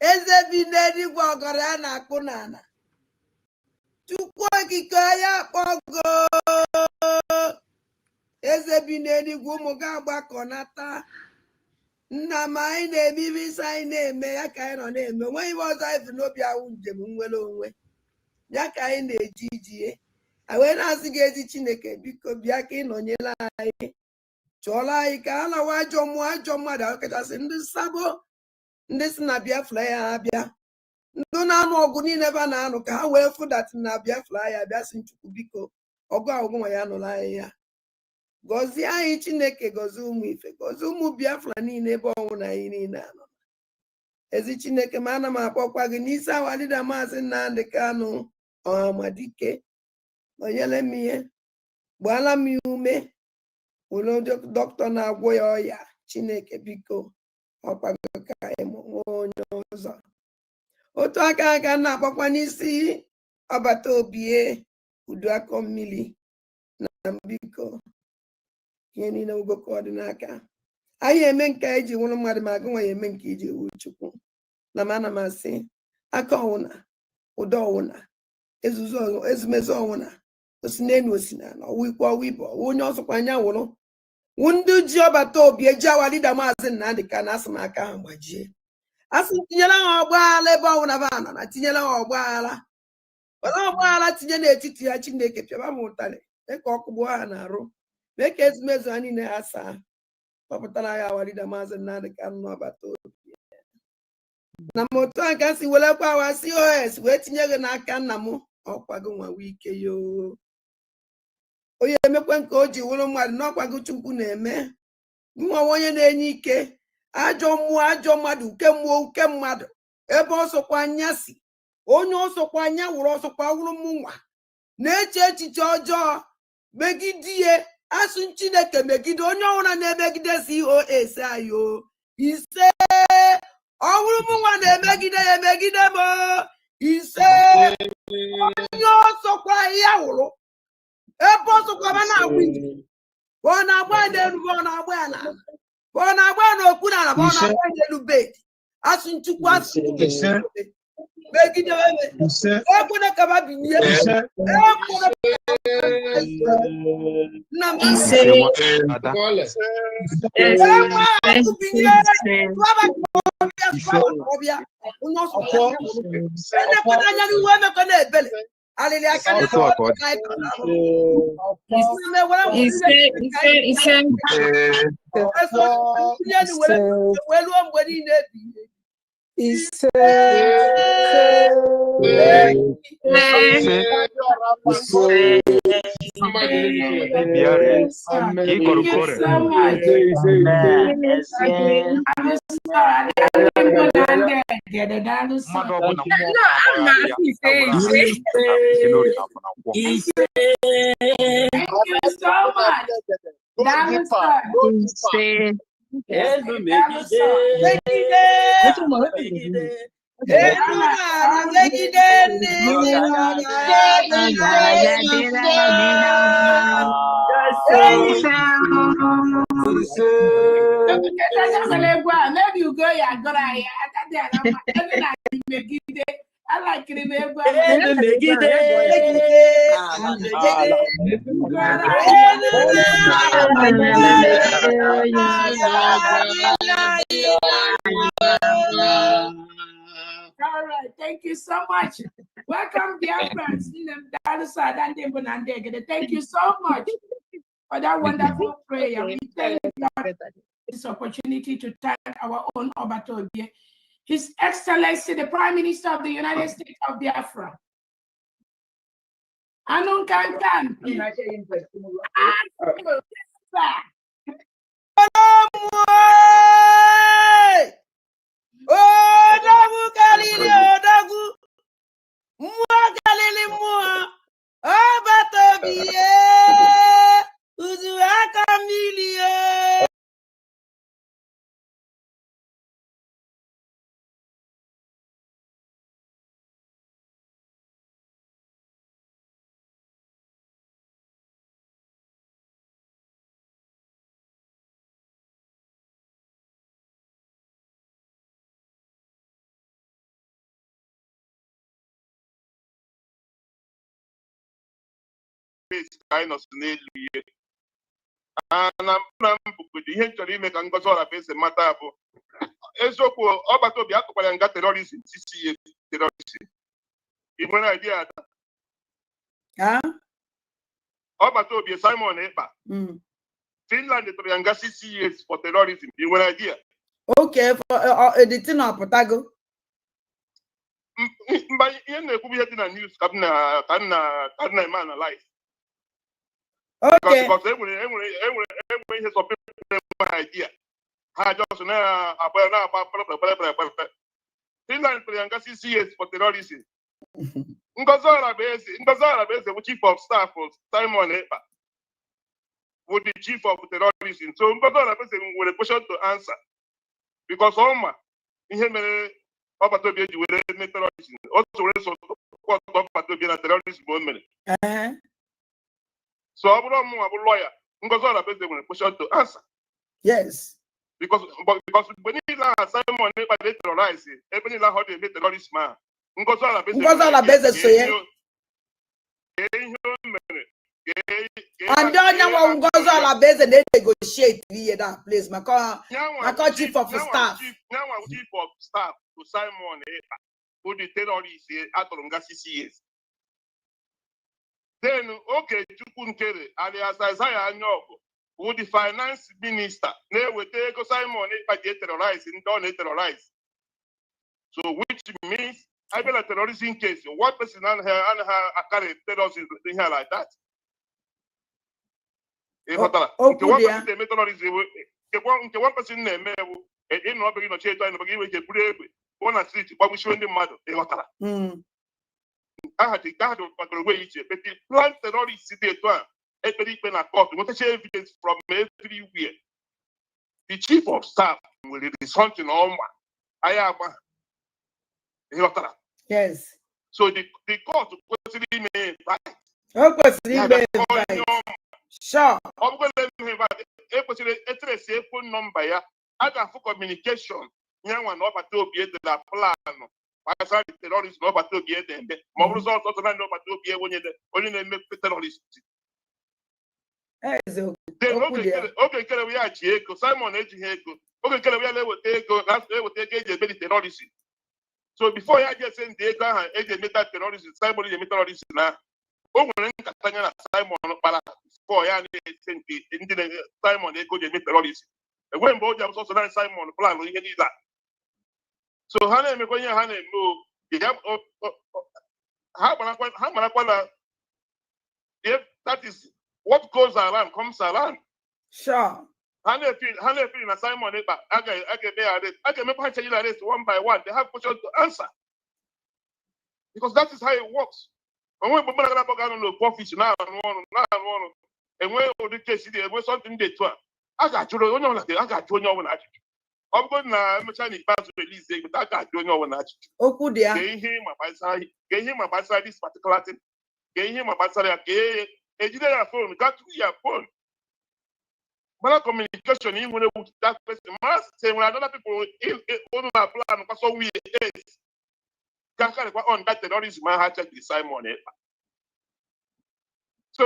eze bi n'eluigwe ọgọrọ ya na-akpụ n'ala Chukwu okike ya kpọgo eze bi n'eluigwe ụmụ gị agbakọnata nna m anyị na-eme ibe isi anyị na-eme ya ka anyị nọ na-eme onweghị ibe ọzọ anyị bụ n'obi ahụ njem nwere onwe ya ka anyị na-eji ijie wee na-asị gị ezi Chineke biko bịa ka ị nọnyere anyị chọọla anyị ka a lawa ajọ mmadụ ahụ kachasị ndị sabo ndị si na Biafra ya abịa ndị na-anụ ọgụ niile ebe a na-anụ ka ha wee fụdatị na Biafra ya abịa si Chukwu biko ọgụ ọgụnwa ya nụrụ anyị ya gọzie anyị Chineke gọzie ụmụ ife gọzie ụmụ Biafra niile ebe ọnwụ na anyị niile anọ ezi Chineke ma ana m akpọkwa gị n'isi awalida Maazị Nnamdi Kanu Ọhamadike onyere m ihe gbaala m ya ume were dọkịta na-agwọ ya ọya Chineke biko ọkwago ka anyị nwee onye ọzọ otu aka na-akpọkwa n'isi ọbata obie udu akọ mmiri na biko ihe niile ugoko ọdịnaka anyị eme nke anyị ji nwụrụ mmadụ ma agụnwa ya eme nke iji wu Chukwu na mana m asị aka ọwụna ụdọ ọwụna ezumezu ọwụna osi n'elu osi na ọwụ ikwu ọwụ ibe ọwụ onye ọsọkwa anya wụrụ wụ ndị ji ọbata obi eji awalida Maazị Nnamdi Kanu asị m aka ha gbajie asị tinyere ha ọgbaghara ebe ọwụna ba nọ na tinyere ha ọgbaghara were ọgbaghara tinye n'etiti ya Chineke pịaba m ụtarị mee ka ọkụ gbuo ha na-arụ mee ka ezumezu ha niile ha saa kpọpụtara ya awalida Maazị Nnamdi Kanu n'ọbata obi na m otu a ka si welekwa awa COS wee tinye gị n'aka nna m ọkwago nwawa ike yoo onye emekwe nke o ji wụrụ mmadụ n'ọkwago Chukwu na-eme nwawa onye na-enye ike ajọ mmụọ ajọ mmadụ uke mmụọ uke mmadụ ebe ọsọkwa anya si onye ọsọkwa anya wụrụ ọsọkwa wụrụ m nwa na-eche echiche ọjọọ megidie asụ Chineke megide onye ọbụla na-emegide COS ayo ise ọwụrụ m nwa na-emegide ya emegide m ise onye ọsọkwa ya wụrụ ebe ọsọkwa ma na-agba ije ọ na-agba n'elu ọ na-agba ya n'ala ọ na-agba n'okpu n'ala ọ na-agba n'elu bed asụ Chukwu asụ megide ekwene kaba binye Maybe you go, yeah, go I like it. All right, thank you so much. Welcome, Biafrans. Thank you so much for that wonderful prayer. We thank God this opportunity to thank our own Obatobie, His Excellency, the Prime Minister of the United States of Biafra. Anun Kankan. Orabueze ka anyị nọsị n'elu ihe na mbụ ihe nchọrọ ime ka Ngozi Orabueze mata bụ eziokwu ọgbata obi atụkwara ya nga terrorism CCA terrorism. ị nwere idea ọgbata obi Simon Ekpa Finland tụrụ ya nga 6 years for terrorism. ị nwere idea? Okay, for editing apụtago. Mba ihe na-ekwu ihe dị na news ka na eme analyze. Okay. Because enwere ihe some people enwe idea. Ha just na-agba Finland tụrụ ya nga 6 years for terrorism. Ngozi Orabueze bụ chief of staff Simon Ekpa bụ the chief of terrorism. So Ngozi Orabueze nwere question to answer because ọma ihe mere ọgbata obi eji were eme terrorism. O were so ọgbata obi na terrorism o mere. So ọ bụrụ ọmụnwa bụ lawyer, Ngozi Orabueze nwere question to answer. Yes. Because mgbe niile ahụ Simon Ekpa dey terrorize ebe niile ahụ ọ dị eme terrorism ahụ Ngozi Orabueze so ya. And onye nwa Ngozi Orabueze na-negotiate ihe that place maka chief of staff. Chief of staff to Simon Ekpa who the terrorist atụrụ nga 6 years. Then Okechukwu Nkere alias Isaiah Anyaogu who the finance minister na-eweta ego Simon Ekpa ji terrorize ndị ọ na-terrorize. So which means I been a terrorism case. One person and her carry terrorism here like that. One person they make terrorism. One person they make in no begin no change no begin we put it on street but we show them mad. I had to way each but the plan terrorist city to a very pen a court. What evidence from everywhere. The chief of staff will release something on I am. Yes. So the court possibly may invite. Sure. I'm going to invite a phone number. I got for communication. Young one over to be the plan. I saw the terrorists over to be them. More results also not over to be when you only make the terrorists. Okay, we are Chieko, Simon Ejiheko. Okay, we are take a terrorism. So before I just send the ego and meta terrorist, Simon is a terrorist now. Oh, when Simon before I send the Simon they go to terrorist. And when both of also Simon plan we get that. So Hannah me going Hannah no how if that is what goes around comes around. Sure. Hannah feel na Simon Ekpa I can make arrest one by one. They have questions to answer. Because that is how it works. And when people are going to profit now and when the case is when something they do, I got you on attitude. I'm going to Chinese pass release, but I got you on attitude. Oh, good, yeah. Get him about this particular thing. Get him about a phone, got to your phone. But communication, even with that person, must say when other people in our plan, so we is. On that terrorism, I had to be Simon Ekpa. So,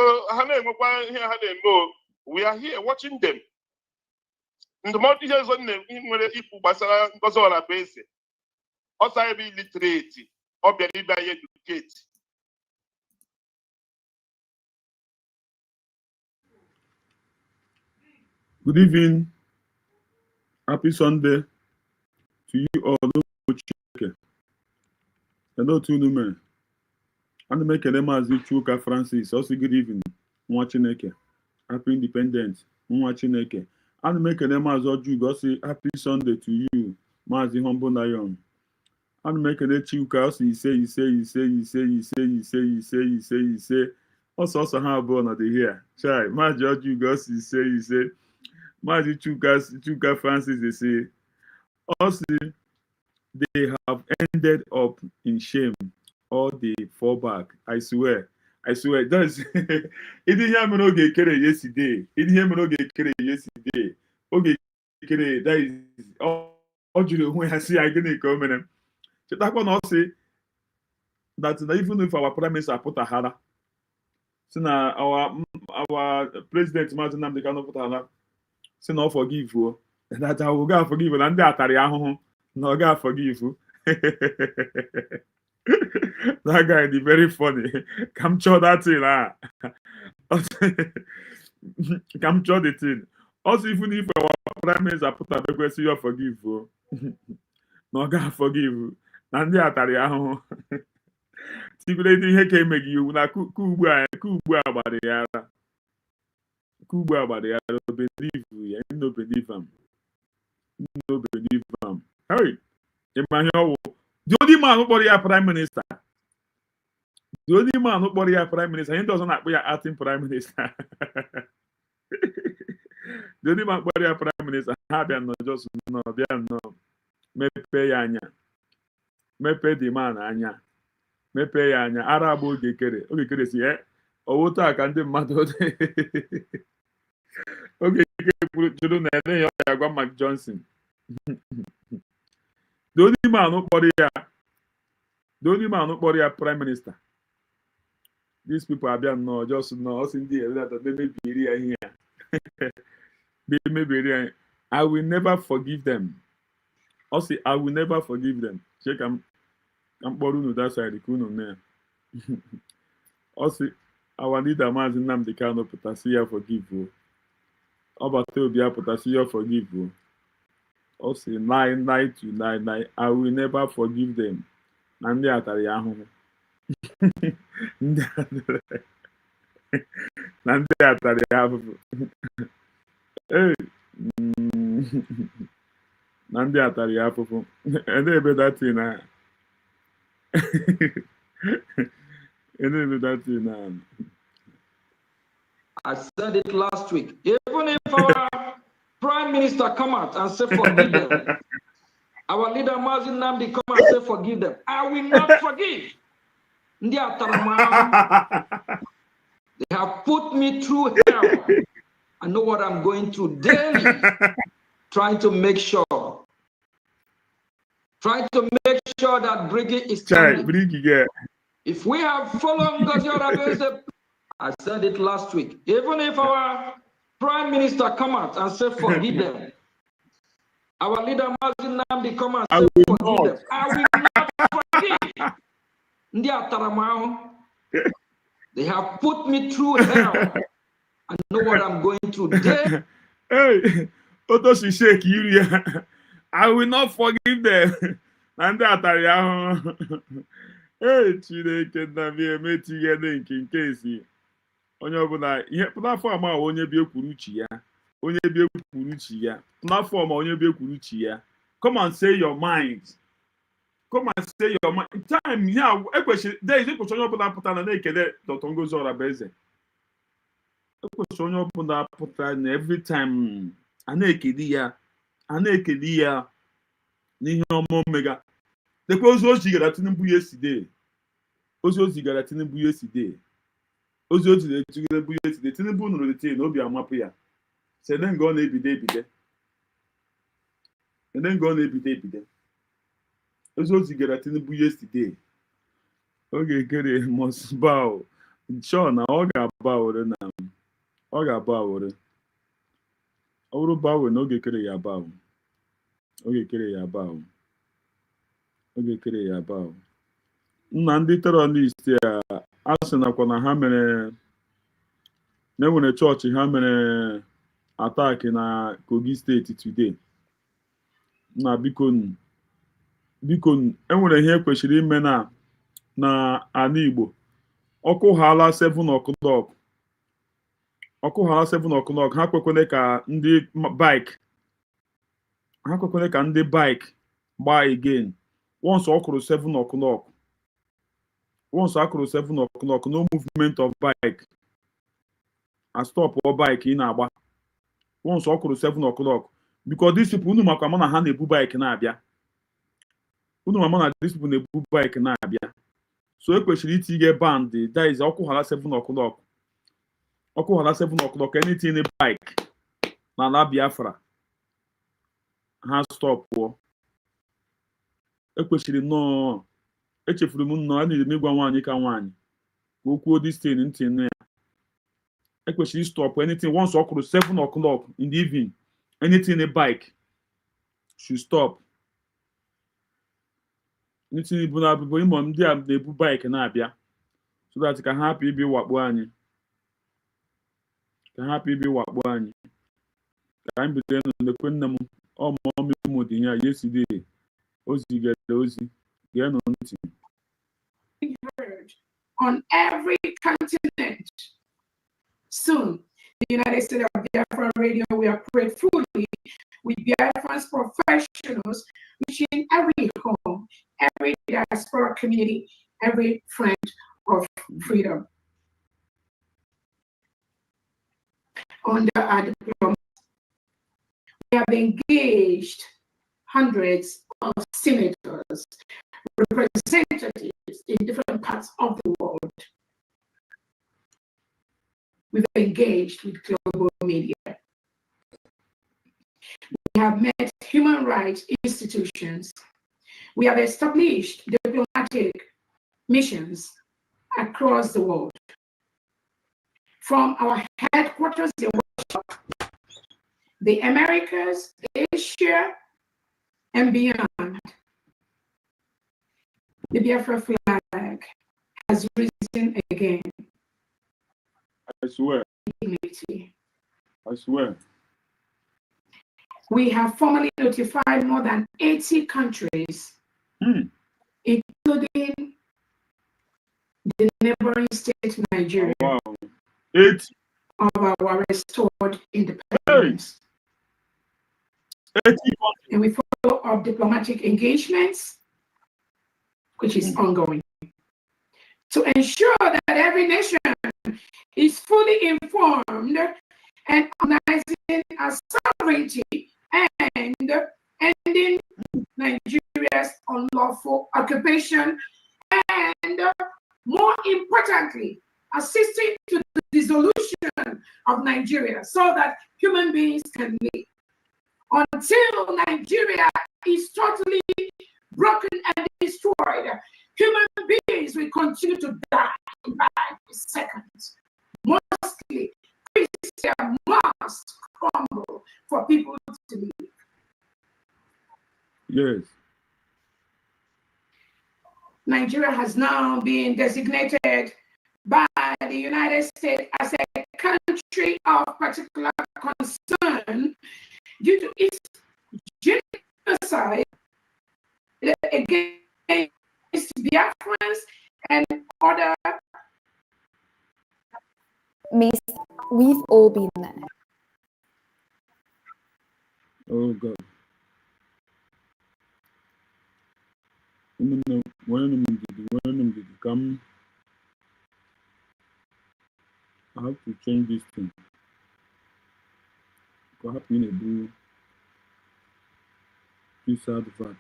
we are here watching them. In the multi years on them, if Basara Ngozi Orabueze, also be literate, or be educated. Good evening. Happy Sunday to you all. Hello to you, man. And make a Mazi Chuka Francis. Also, good evening. Mwachineke. Happy Independence. Mwachineke. And make a Mazi Oju. Say happy Sunday to you, Mazi Humble Nayon. And make a Chuka. Also, you say. Also, how about the here? Chai. Mazi Oju. Go say. Mazi Chuka Francis. They say. Also, they have ended up in shame. All the fallback. I swear. That's it didn't happen yesterday. Okay, that is all when I see I gonna come in. That one also say that even if our prime minister put a hara, si na our president Maazị Nnamdi Kanu pụtara si na ọ forgive o that I will go forgive na ndị atari ahụhụ na ọ ga forgive. That guy is very funny. Come show that thing come show the thing. Also, even if our prime minister put a request, you forgive o na ọ ga forgive na ndị atari ahụhụ. Siguredi ihe ka emeghị iwu na ku ugbu a gbara ya ara. Ku ugbu a gbara ya ara. Believe ya, no believe am. No believe am. Hey, Emmanuel, the only man who body a prime minister. The only man who body a prime minister. He doesn't like acting prime minister. The only man body a prime minister. Habian no just no, no. Mepe anya. Mepe the man anya. Mepe anya. Arabo ogekere si owoto aka ndị mmadụ. Ogekere juru na ene ya agwa Mark Johnson. The only man who body a prime minister. These people are being no just no us in the that they may be here. They may be here. I will never forgive them. Also, I will never forgive them. Check I'm born that side. Also, our leader Maazị Nnamdi Kanu Potasiya forgive you. Obatobia Potasiya forgive you. Also, lie to lie. I will never forgive them. Nandi atari ahụhụ. Nandi atari ahụhụ. Hey. Nandi atari ahụhụ. And they that thing now. I said it last week. Even if our prime minister come out and say forgive them, our leader Maazị Nnamdi come and say forgive them, I will not forgive. They have put me through hell. I know what I'm going through daily, trying to make sure that Briggy is standing. If we have followed Ngozi Orabueze, I said it last week, even if our prime minister come out and say forgive them, our leader Maazị Nnamdi come and say forgive them, I will not forgive. They have put me through hell. I know what I'm going through today. Hey, Otoshi shake you. I will not forgive them. And that hey, Chineke na me emetighe nke esi. Onye ọbụla ihe platform a onye bi ekwuru chi ya. Onye bi ekwuru chi ya. Platform onye bi ekwuru chi ya. Come and say your mind. Come and say your mind. Time here, there is a question ọbụla pụtara na ekele Dr. Ngozi Orabueze. Question ọbụla pụtara na every time a na-ekele ya n'ihe ọma omega. Dekwa ozi o zigara Tinubu yesterday. Tinubu nụrụ dete na obi amapụ ya. Sede nga ọ na-ebide. Ozi o zigara Tinubu yesterday. Oge kere must bow. Sure na ọ ga-aba ore na ọ ga-aba ore. Ọ bụrụ bawe na oge kere ya bawo. Nna ndị terrorist a sị nakwa na ha mere na-enwere chọọchị ha mere attack na Kogi steeti today. Na biko enwere ihe kwesịrị ime na ala Igbo. Ọkụ hala 7 o'clock. Ha kwekwene ka ndị bike gbaa again. Once ọkụrụ 7 o'clock. No movement of bike. I stop all bike in agba. Once ọkụrụ 7 o'clock. Because these people unu maka mana ha na-ebu bike na-abịa. So ekwesịrị itinye band that is ọkụ hala 7 o'clock. Anything in a bike na ala Biafra ha stop pụọ. Ekwesịrị echefuru m nnọọ a na-eme ịgwa nwaanyị ka nwaanyị ka o kwuo this thing ntị nne ya She stop anything once o'clock, 7 o'clock in the evening. Anything in a bike, she stop. Anything in a bike na-abịa, so that can happy be wakpo anyị. Can happy be wakpo anyị. Ka anyị bido n'ekwe nne m ọmụmụ ụmụ dị ya yesterday. Ozi gere ozi ga-enụ ntị. Heard on every continent. Soon, the United States of Biafra Radio will operate fully with Biafrans professionals, reaching every home, every diaspora community, every friend of freedom. Under our diplomacy, we have engaged hundreds of senators, representatives in different parts of the world. We've engaged with global media. We have met human rights institutions. We have established diplomatic missions across the world. From our headquarters in Washington, the Americas, Asia, and beyond, the Biafra flag has risen again. I swear. Dignity. I swear. We have formally notified more than 80 countries, including the neighboring state Nigeria, wow. 8 of our restored independence. 80. And we follow up diplomatic engagements, which is ongoing, to ensure that every nation is fully informed and recognizing our sovereignty and ending Nigeria's unlawful occupation, and more importantly, assisting to the dissolution of Nigeria so that human beings can live. Until Nigeria is totally broken and destroyed, human beings will continue to die by the seconds. Mostly, Christians must crumble for people to live. Yes. Nigeria has now been designated by the United States as a country of particular concern due to its genocide against Biafrans and other. Miss, we've all been there. Oh God. Come. I have to change this thing. Perhaps in a do this advert.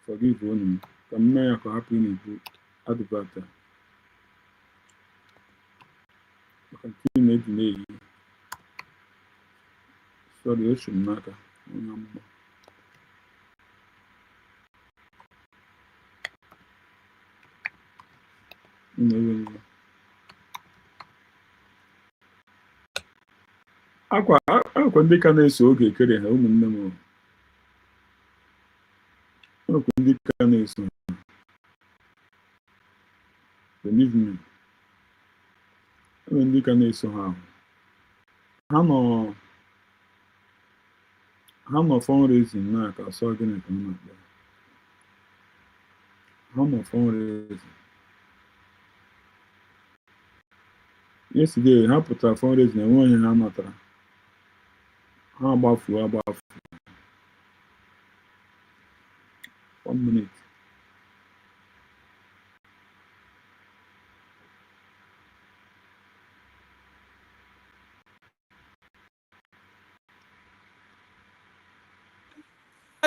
Forgive one. Come here, perhaps in a do advert. Continue to make sorry, I should not. Akwa ndị ka na-eso oge ekere ha ụmụnne m, akwa ndị ka na-eso ha, believe me, ndị ka na-eso ha ha nọ fundraising na ka sọ gịnị ka m na-akpọ ha nọ fundraising. Yesterday ha pụtara fundraising na enwe onye ha natara, ha agbafu 1 minute.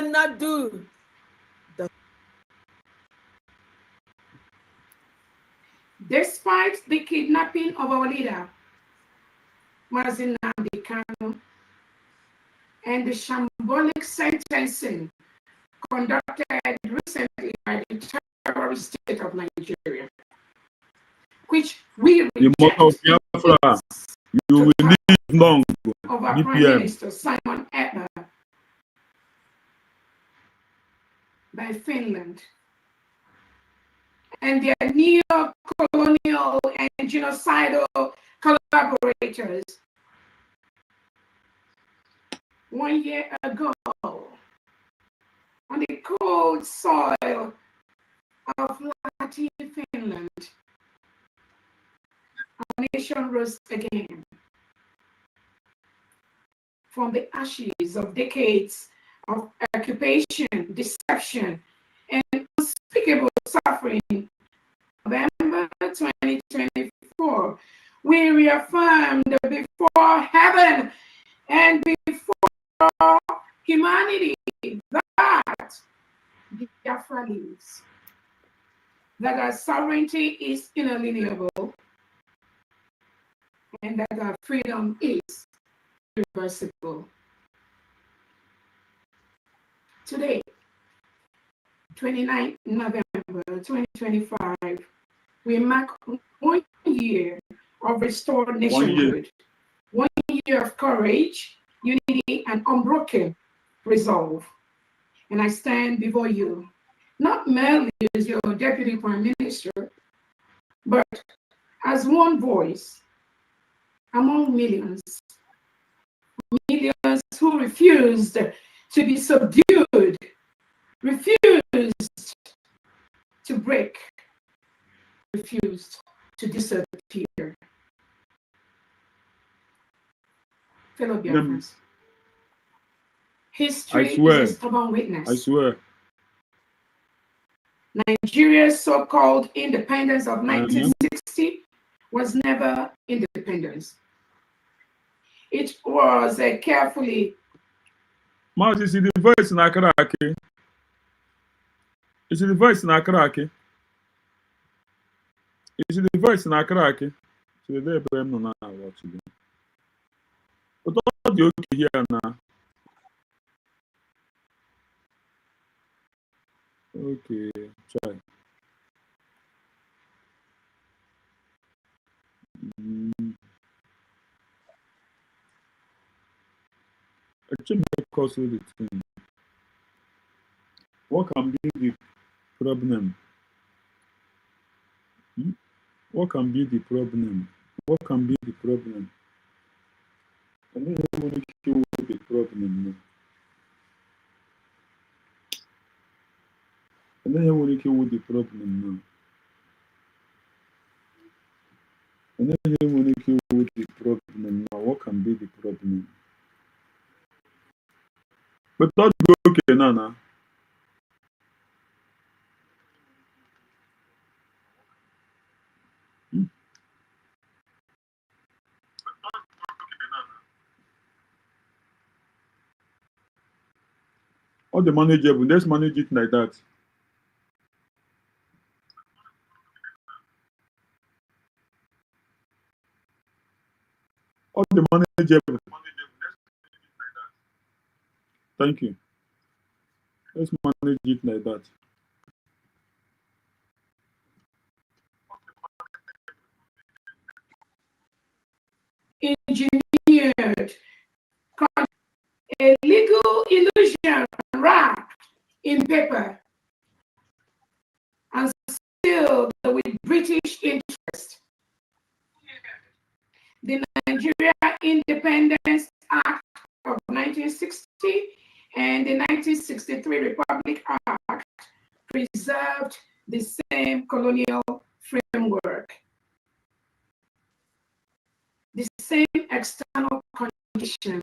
Not do. Despite the kidnapping of our leader, Mazi Nnamdi Kanu, and the shambolic sentencing conducted recently by the terrorist state of Nigeria, which we reject. Biafra, you will live long. Of our D.P.M. Prime Minister Simon Ekpa by Finland and their neo-colonial and genocidal collaborators 1 year ago on the cold soil of Lahti, Finland. Our nation rose again from the ashes of decades of occupation, deception, and unspeakable suffering. November 2024, we reaffirmed before heaven and before humanity that Biafra lives, that our sovereignty is inalienable, and that our freedom is irreversible. Today, 29 November 2025, we mark 1 year of restored nationhood, 1 year of courage, unity, and unbroken resolve. And I stand before you, not merely as your Deputy Prime Minister, but as one voice among millions who refused to be subdued, refused to break, refused to disappear. Fellow Biafrans, history is a stubborn witness. I swear. Nigeria's so-called independence of 1960 was never independence. It was a carefully... Mount, you see the voice in Akaraki? You see the voice in Akaraki? You see the voice in Akaraki? So they're not now watching. But all the okay here now. Okay, try. Actually, because of the thing. What can be the problem? What can be the problem? What can be the problem? I don't know what the problem. I don't know what the problem now. I don't know what the problem now. What can be the problem? But not okay, Nana. All the manageable, let's manage it like that. All the manageable. Thank you. Let's manage it like that. Engineered, a legal illusion wrapped in paper and sealed with British interest. The Nigeria Independence Act of 1960 and the 1963 Republic Act preserved the same colonial framework, the same external condition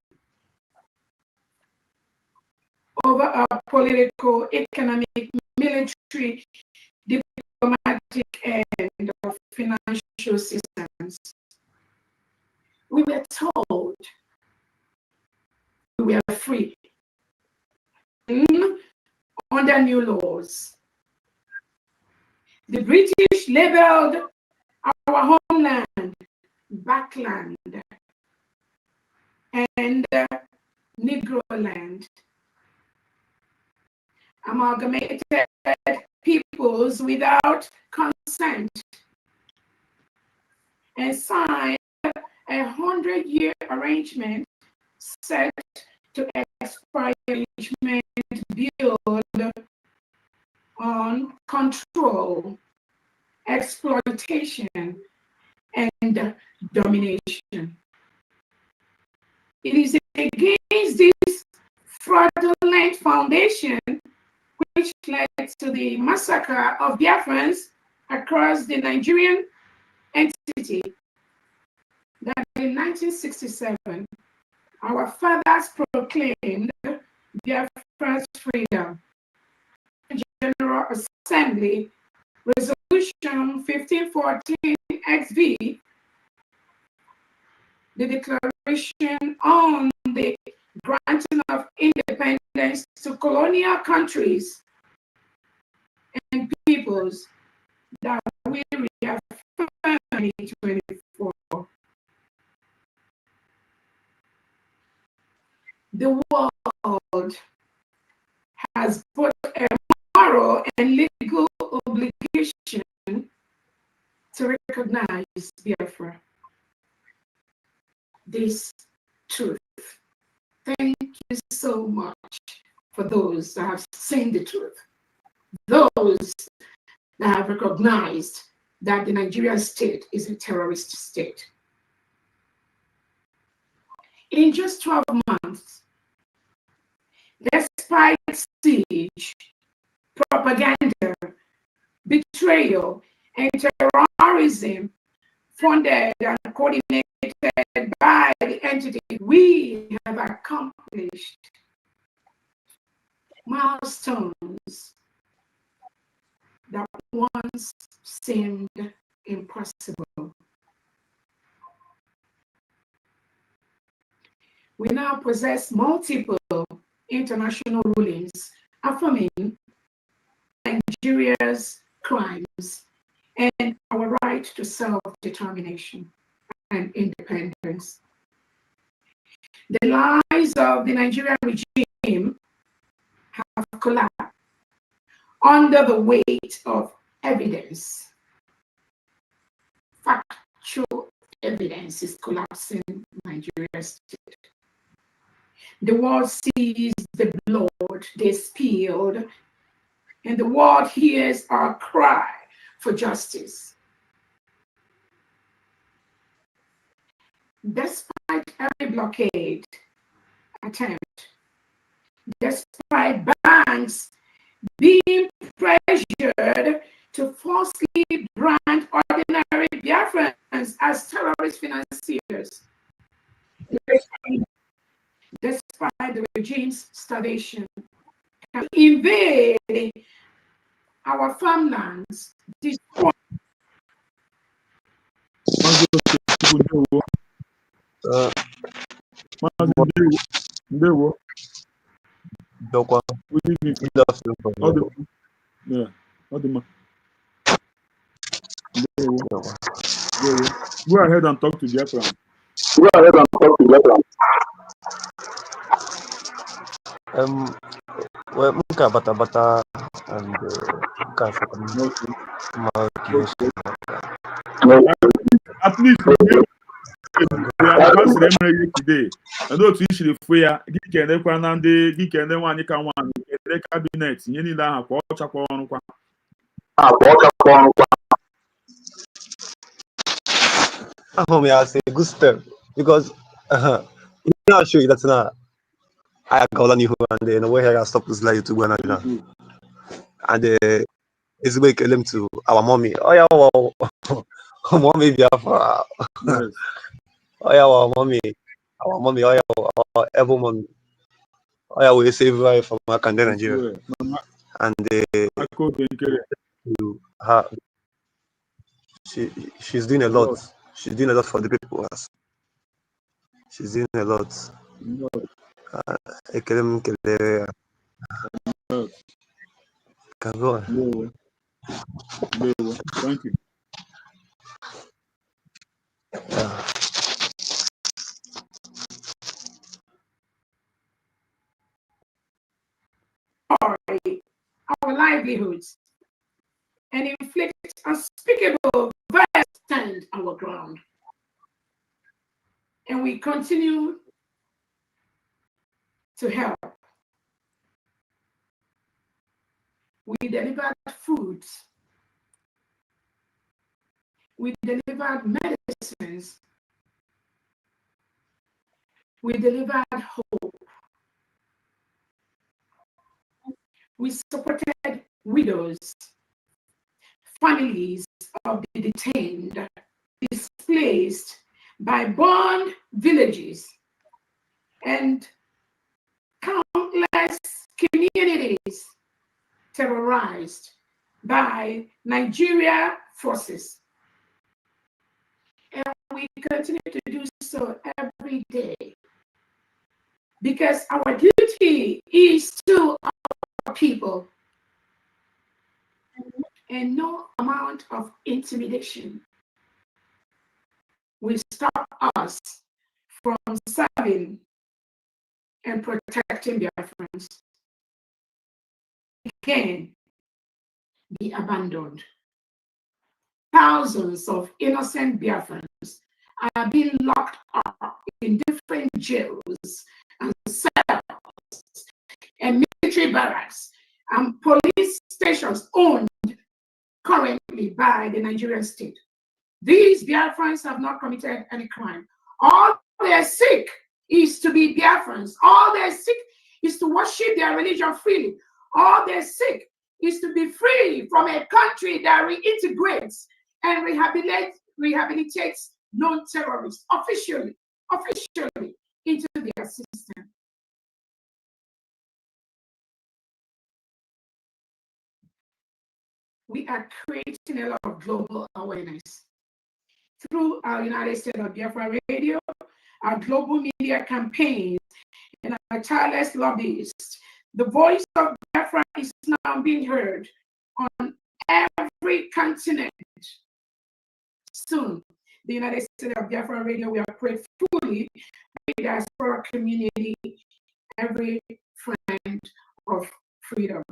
over our political, economic, military, diplomatic, and financial systems. We were told we were free under new laws. The British labeled our homeland Backland and Negro land, amalgamated peoples without consent, and signed a 100-year arrangement set to expire arrangement build on control, exploitation, and domination. It is against this fraudulent foundation which led to the massacre of Biafrans across the Nigerian entity that in 1967, our fathers proclaimed Biafra's freedom. General Assembly Resolution 1514 XV, the Declaration on the Granting of Independence to Colonial Countries and Peoples, that we reaffirm in 2024. The world has both a moral and legal obligation to recognize Biafra. This truth. Thank you so much for those that have seen the truth, those that have recognized that the Nigerian state is a terrorist state. In just 12 months, despite siege, propaganda, betrayal, and terrorism funded and coordinated by the entity, we have accomplished milestones that once seemed impossible. We now possess multiple international rulings affirming Nigeria's crimes and our right to self-determination and independence. The lies of the Nigerian regime have collapsed under the weight of evidence. Factual evidence is collapsing Nigeria's state. The world sees the blood they spilled, and the world hears our cry for justice. Despite every blockade attempt, despite banks being pressured to falsely brand ordinary Biafrans as terrorist financiers, despite the regime's starvation, invade our farmlands, destroy. Go ahead and talk to Biafran. Go ahead and talk to Biafran. Well, Muka Bata and at least today. I know to issue for ya, Geek and Equanande, Geek and one you can one, the cabinet, any land, Porchapon. I say good step because I'm not sure that's not. I call on you and then where I stop this live to go and it's like them to our mommy. Oh yeah, wow. Mommy Biafra. Oh yeah, our mommy. Oh yeah, every mommy. Oh yeah, we save life from Nigeria. And she's doing a lot. She's doing a lot for the people. She's doing a lot. Thank you. Our livelihoods and inflict unspeakable violence stand our ground. And we continue to help. We delivered food. We delivered medicines. We delivered hope. We supported widows, families of the detained, displaced by burned villages, and countless communities terrorized by Nigeria forces. And we continue to do so every day because our duty is to our people, and no amount of intimidation will stop us from serving and protecting Biafrans. Can be abandoned. Thousands of innocent Biafrans are being locked up in different jails and cells and military barracks and police stations owned currently by the Nigerian state. These Biafrans have not committed any crime. All they seek is to be Biafrans. All they seek is to worship their religion freely. All they seek is to be free from a country that reintegrates and rehabilitates non-terrorists officially into their system. We are creating a lot of global awareness through our United States of Biafra Radio, our global media campaigns, and our tireless lobbyists. The voice of Biafra is now being heard on every continent. Soon, the United States of Biafra Radio will operate fully with the diaspora community, every friend of freedom.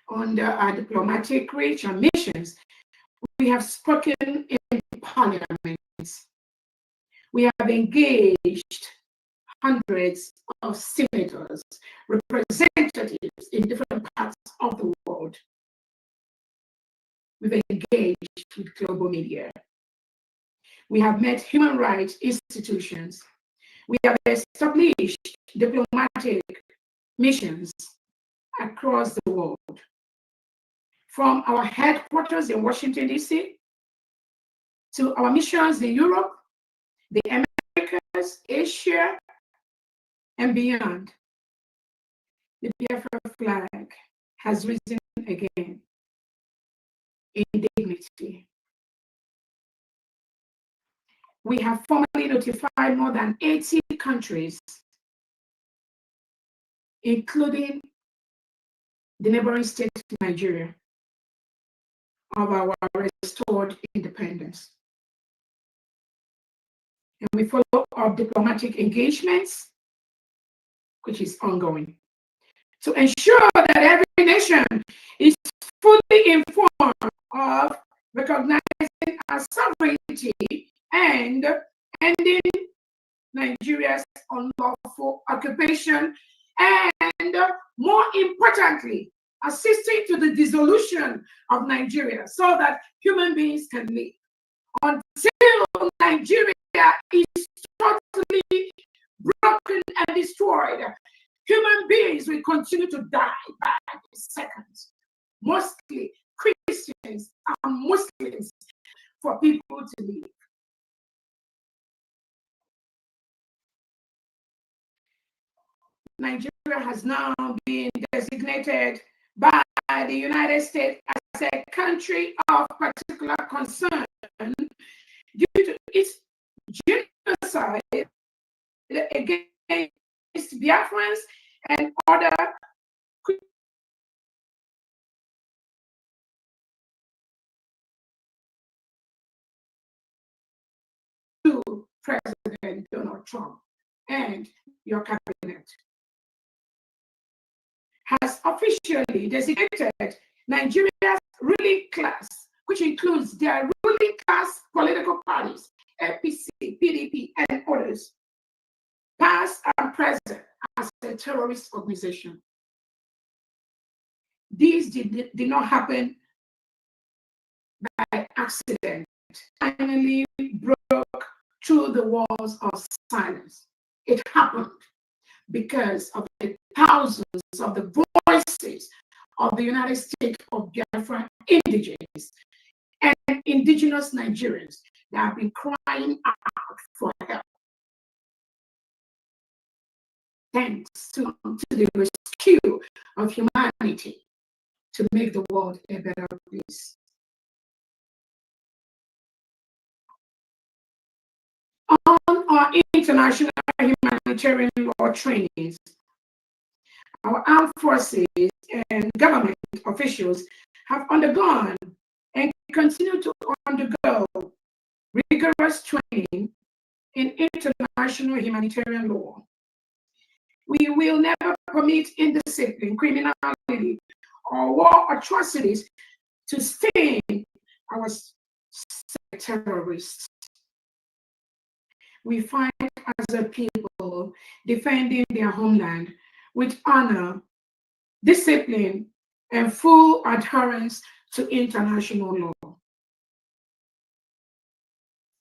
Under our diplomatic reach and missions, we have spoken in parliaments. We have engaged hundreds of senators, representatives in different parts of the world. We've engaged with global media. We have met human rights institutions. We have established diplomatic missions across the world. From our headquarters in Washington, D.C., to our missions in Europe, the Americas, Asia, and beyond. The Biafra flag has risen again in dignity. We have formally notified more than 80 countries, including the neighboring state of Nigeria, of our restored independence. And we follow up diplomatic engagements, which is ongoing, to ensure that every nation is fully informed of recognizing our sovereignty and ending Nigeria's unlawful occupation, and more importantly, assisting to the dissolution of Nigeria so that human beings can live. Until Nigeria is totally broken and destroyed, human beings will continue to die by the seconds, mostly Christians and Muslims, for people to live. Nigeria has now been designated by the United States as a country of particular concern due to its genocide against Biafrans and other to President Donald Trump and your cabinet has officially designated Nigeria's ruling class which includes their ruling class political parties, APC, PDP, and others, past and present, as a terrorist organization. These did not happen by accident. Finally broke through the walls of silence. It happened because of the thousands of the voices of the United States of Biafra indigenous and indigenous Nigerians that have been crying out for help. Thanks to the rescue of humanity to make the world a better place. On our international humanitarian law trainings, our armed forces and government officials have undergone and continue to undergo rigorous training in international humanitarian law. We will never permit indiscipline, criminality, or war atrocities to stain our terrorists. We fight as a people defending their homeland with honor, discipline, and full adherence to international law.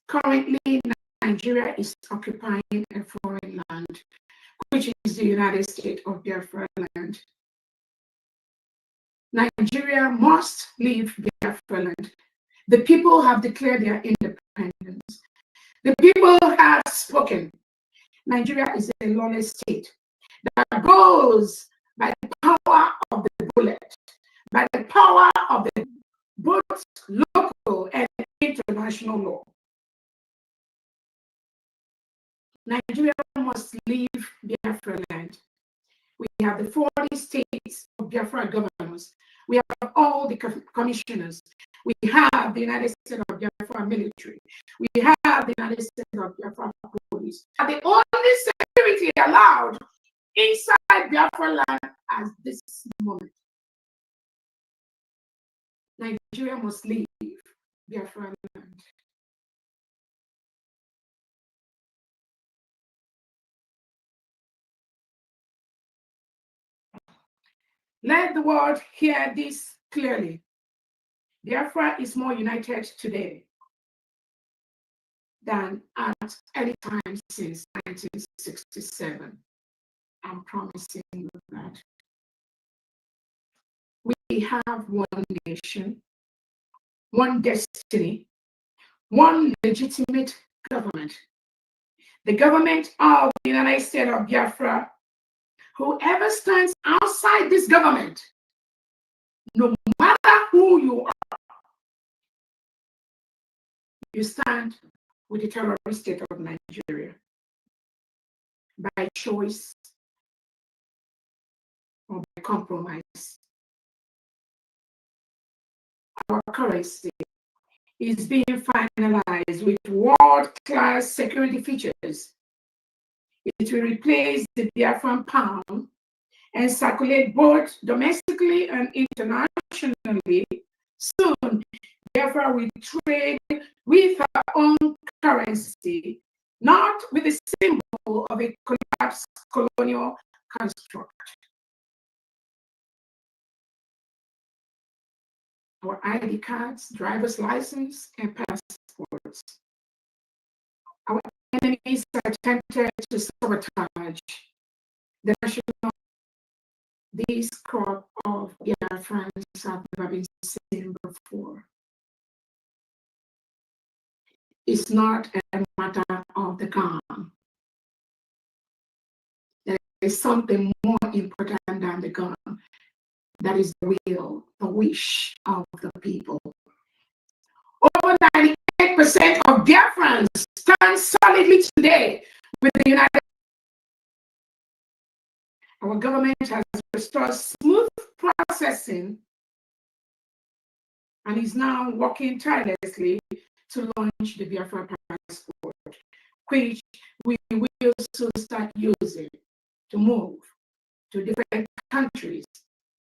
Currently, Nigeria is occupying a foreign land, which is the United States of Biafra land. Nigeria must leave Biafra land. The people have declared their independence. The people have spoken. Nigeria is a lawless state that goes by the power of the bullet, by the power of the both local and international law. Nigeria must leave Biafra land. We have the 40 states of Biafra governors. We have all the commissioners. We have the United States of Biafra military. We have the United States of Biafra police. And the only security allowed inside Biafra land at this moment. Nigeria must leave Biafra land. Let the world hear this clearly. Biafra is more united today than at any time since 1967. I'm promising you that. We have one nation, one destiny, one legitimate government. The government of the United States of Biafra. Whoever stands outside this government, no matter who you are, you stand with the terrorist state of Nigeria by choice or by compromise. Our currency is being finalized with world-class security features. It will replace the Biafran pound and circulate both domestically and internationally. Soon, Biafra will trade with her own currency, not with the symbol of a collapsed colonial construct. Our ID cards, driver's license, and passports. Our enemies attempted to sabotage the national. This crop of Biafrans have never been seen before. It's not a matter of the gun. There is something more important than the gun. That is the will, the wish of the people. Over 98% of Biafrans stand solidly today with the United States. Our government has restored smooth processing and is now working tirelessly to launch the Biafra passport, which we will soon start using to move to different countries,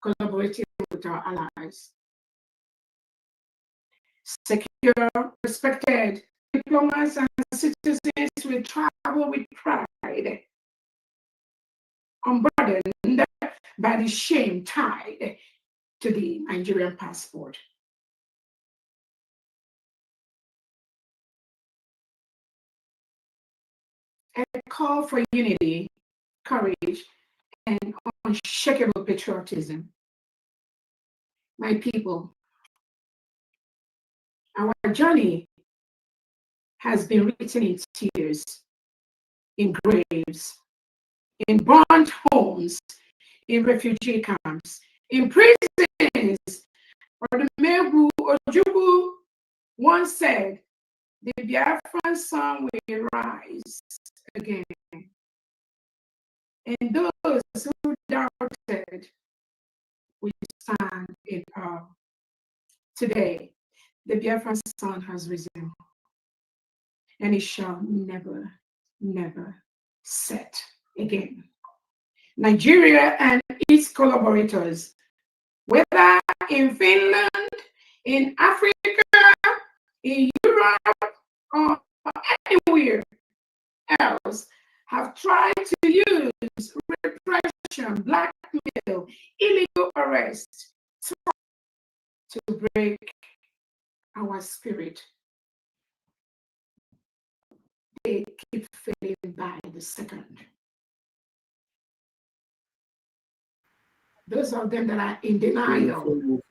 collaborating with our allies. secure, respected diplomats and citizens will travel with pride, unburdened by the shame tied to the Nigerian passport. A call for unity, courage, and unshakable patriotism. My people, our journey has been written in tears, in graves, in burnt homes, in refugee camps, in prisons. Odumegwu Ojukwu once said, the Biafran sun will rise again. And those who doubted will stand in awe. Today, the Biafran sun has risen, and it shall never, never set again. Nigeria and its collaborators, whether in Finland, in Africa, in Europe, or anywhere else, have tried to use repression, blackmail, illegal arrest to break our spirit. They keep failing by the second. Those of them that are in denial,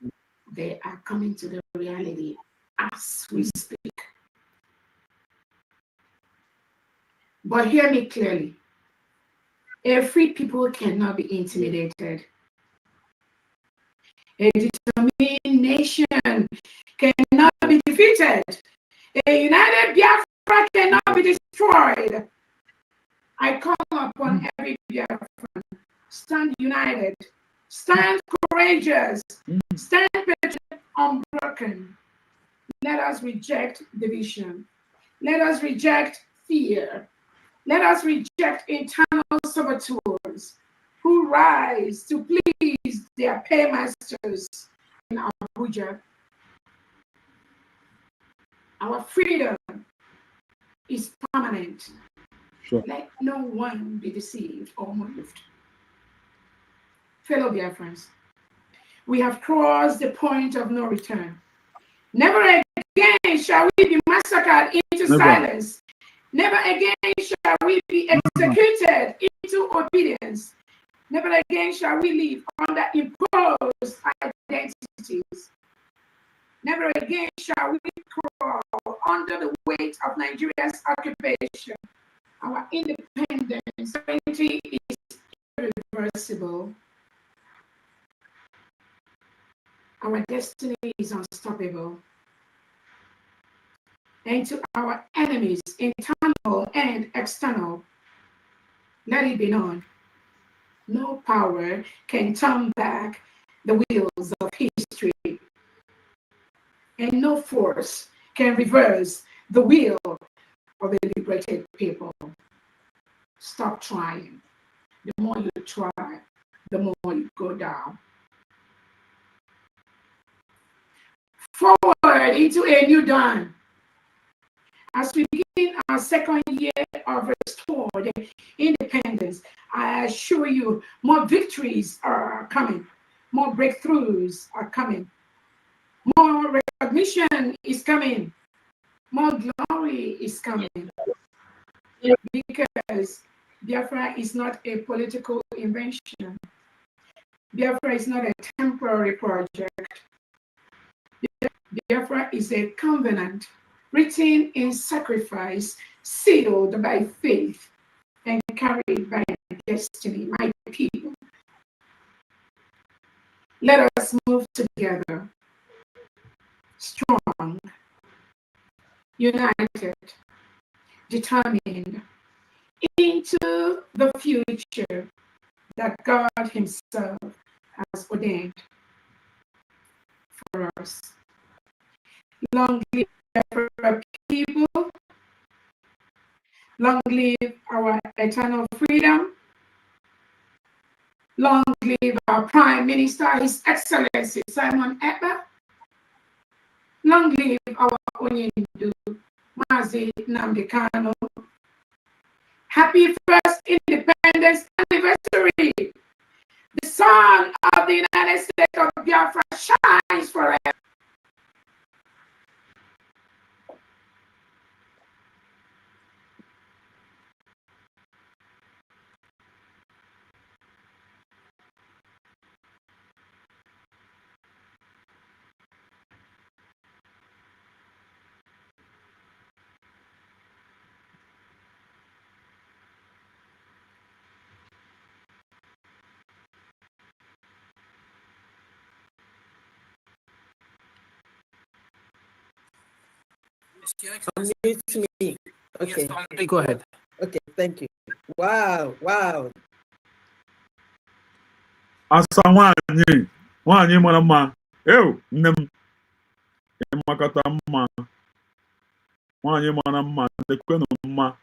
they are coming to the reality as we speak. But hear me clearly. A free people cannot be intimidated. A determined nation cannot be defeated. A united Biafra cannot be destroyed. I call upon every Biafran, stand united, stand courageous, stand patient, unbroken. Let us reject division. Let us reject fear. Let us reject internal saboteurs who rise to please their paymasters in Abuja. Our freedom is permanent. Sure. Let no one be deceived or moved. Fellow Biafrans, we have crossed the point of no return. Never again shall we be massacred into silence. Never again shall we be executed into obedience. Never again shall we live under imposed identities. Never again shall we crawl under the weight of Nigeria's occupation. Our independence sovereignty is irreversible. Our destiny is unstoppable. And to our enemies, internal and external, let it be known, no power can turn back the wheels of history, and no force can reverse the will of the liberated people. Stop trying. The more you try, the more you go down. Forward into a new dawn. As we begin our second year of restored independence, I assure you more victories are coming, more breakthroughs are coming, more recognition is coming, more glory is coming. Because Biafra is not a political invention. Biafra is not a temporary project. Biafra is a covenant written in sacrifice, sealed by faith, and carried by destiny, my people. Let us move together, strong, united, determined, into the future that God Himself has ordained for us. Long live our people. Long live our eternal freedom. Long live our Prime Minister, His Excellency Simon Ekpa. Long live our Onyendu, Mazi Nnamdi Kanu. Happy first independence anniversary. The sun of the United States of Biafra shines forever. Unmute me. Okay. Yes, go ahead. Okay, thank you. Wow, wow. Asa nwanyị mara mma. Ew, nne m. Ịmakọta mma. Nwanyị mara mma. Lekwenụ mma.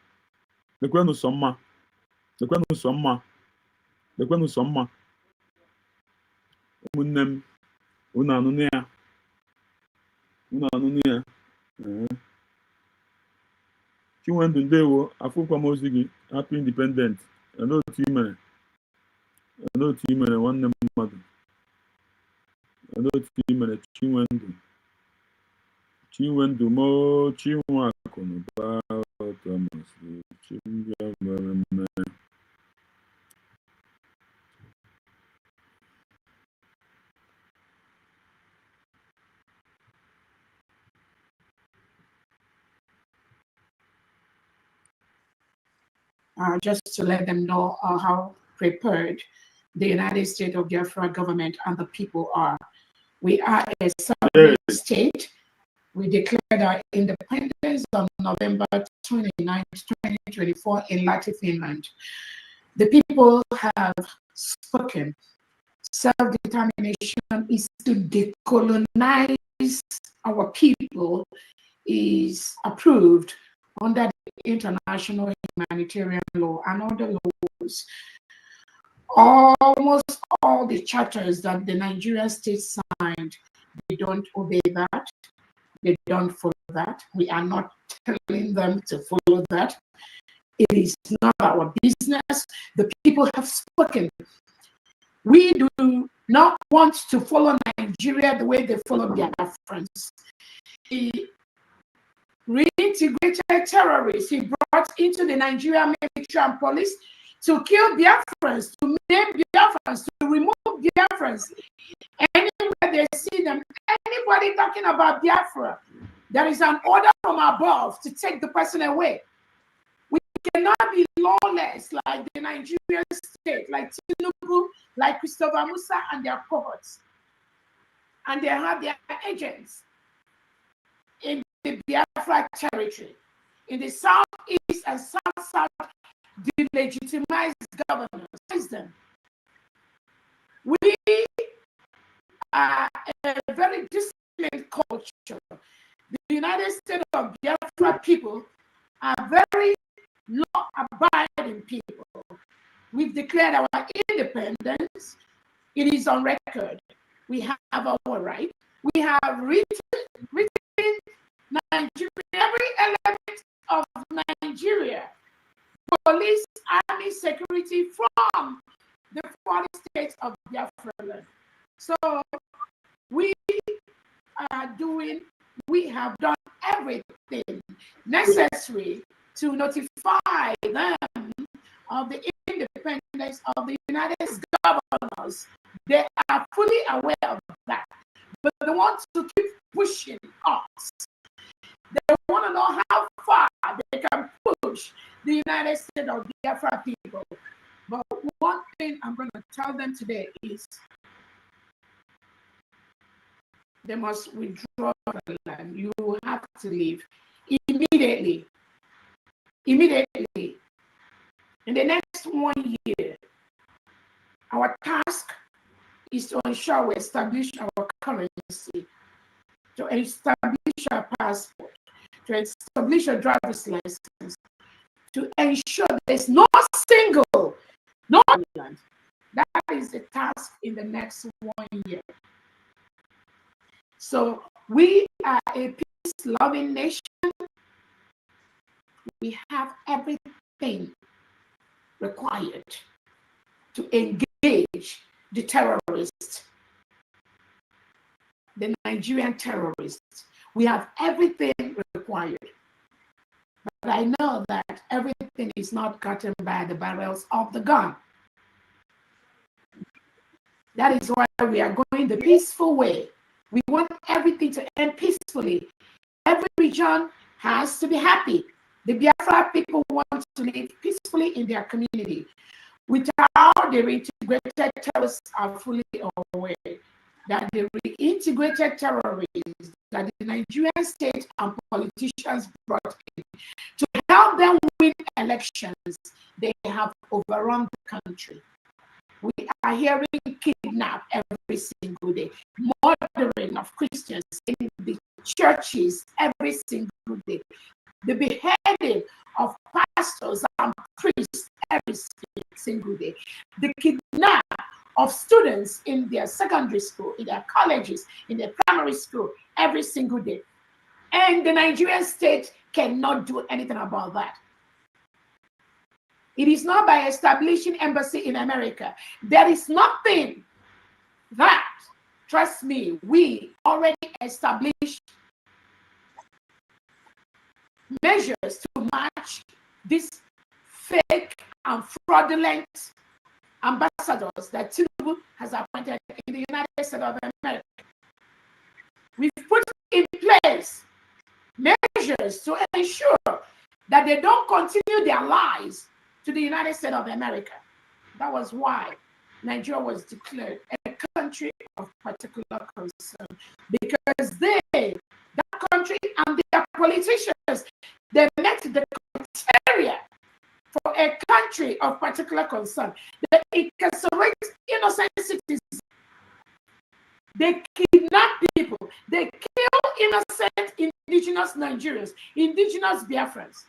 Lekwenụ sọ mma. Lekwenụ sọ mma. Lekwenụ sọ mma. Ụmụnne m, unu anụnụ ya. Unu anụnụ ya. Chinwendu ndewo, afụkwa m ozi gị. Happy Independent. Olee otu i mere? Olee otu i mere nwanne m mmadụ? Olee otu i mere Chinwendu? Chinwendu mo Chinwakụ n'ụba Thomas Chimbia mere mme. Just to let them know how prepared the United States of Biafra government and the people are. We are a sovereign state. We declared our independence on November 29, 2024 in Lahti, Finland. The people have spoken. Self-determination is to decolonize our people is approved under the international humanitarian law and other laws. Almost all the charters that the Nigerian state signed, they don't obey that. They don't follow that. We are not telling them to follow that. It is not our business. The people have spoken. We do not want to follow Nigeria the way they follow Biafrans. He reintegrated terrorists. He brought into the Nigerian military and police to kill Biafrans, to name Biafrans, to remove Biafrans. Anywhere they see them, anybody talking about Biafra, there is an order from above to take the person away. We cannot be lawless like the Nigerian state, like Tinubu, like Christopher Musa and their cohorts. And they have their agents in the Biafra territory. In the southeast and south-south, delegitimized governors. We are a very disciplined culture. The United States of Biafra people are very law-abiding people. We've declared our independence. It is on record. We have our right. We have written Nigeria, every element of Nigeria, police, army, security from the 40 states of Biafra. So we have done everything necessary to notify them of the independence of the United States governors. They are fully aware of that, but they want to keep pushing us. They want to know how far they can push the United States of Biafra people. But one thing I'm going to tell them today is they must withdraw from the land. You have to leave immediately. Immediately. In the next 1 year, our task is to ensure we establish our currency, to establish our passport, to establish a driver's license, to ensure there's no single, no land. That is the task in the next 1 year. So We are a peace-loving nation. We have everything required to engage the terrorists, the Nigerian terrorists. We have everything required. But I know that everything is not gotten by the barrels of the gun. That is why we are going the peaceful way. We want everything to end peacefully. Every region has to be happy. The Biafra people want to live peacefully in their community. Without the reintegrated terrorists are fully aware that the reintegrated terrorists that the Nigerian state and politicians brought in to help them win elections, they have overrun the country. We are hearing kidnap every single day, murdering of Christians in the churches every single day, the beheading of pastors and priests every single day, the kidnap of students in their secondary school, in their colleges, in their primary school every single day. And the Nigerian state cannot do anything about that. It is not by establishing embassy in America. There is nothing that, trust me, we already established measures to match these fake and fraudulent ambassadors that Tinubu has appointed in the United States of America. We've put in place measures to ensure that they don't continue their lies to the United States of America. That was why Nigeria was declared a country of particular concern, because that country and their politicians, they met the criteria for a country of particular concern. They incarcerate innocent citizens. They kidnap people. They kill innocent indigenous Nigerians, indigenous Biafrans,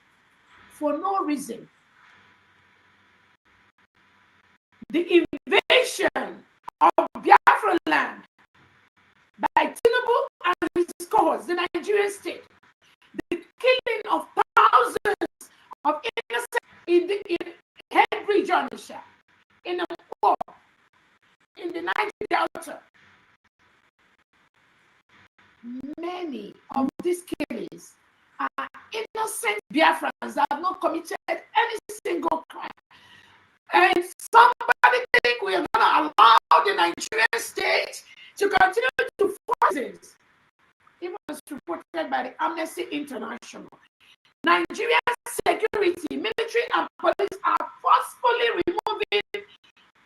for no reason. The invasion of Biafran land by Tinubu and his cohorts, the Nigerian state, the killing of thousands of innocent in Head region, in the war, in the Niger Delta. Many of these killings are innocent Biafrans that have not committed any single crime. And somebody think we are going to allow the Nigerian state to continue to force this. Even as reported by the Amnesty International, Nigerian security, military, and police are forcefully removing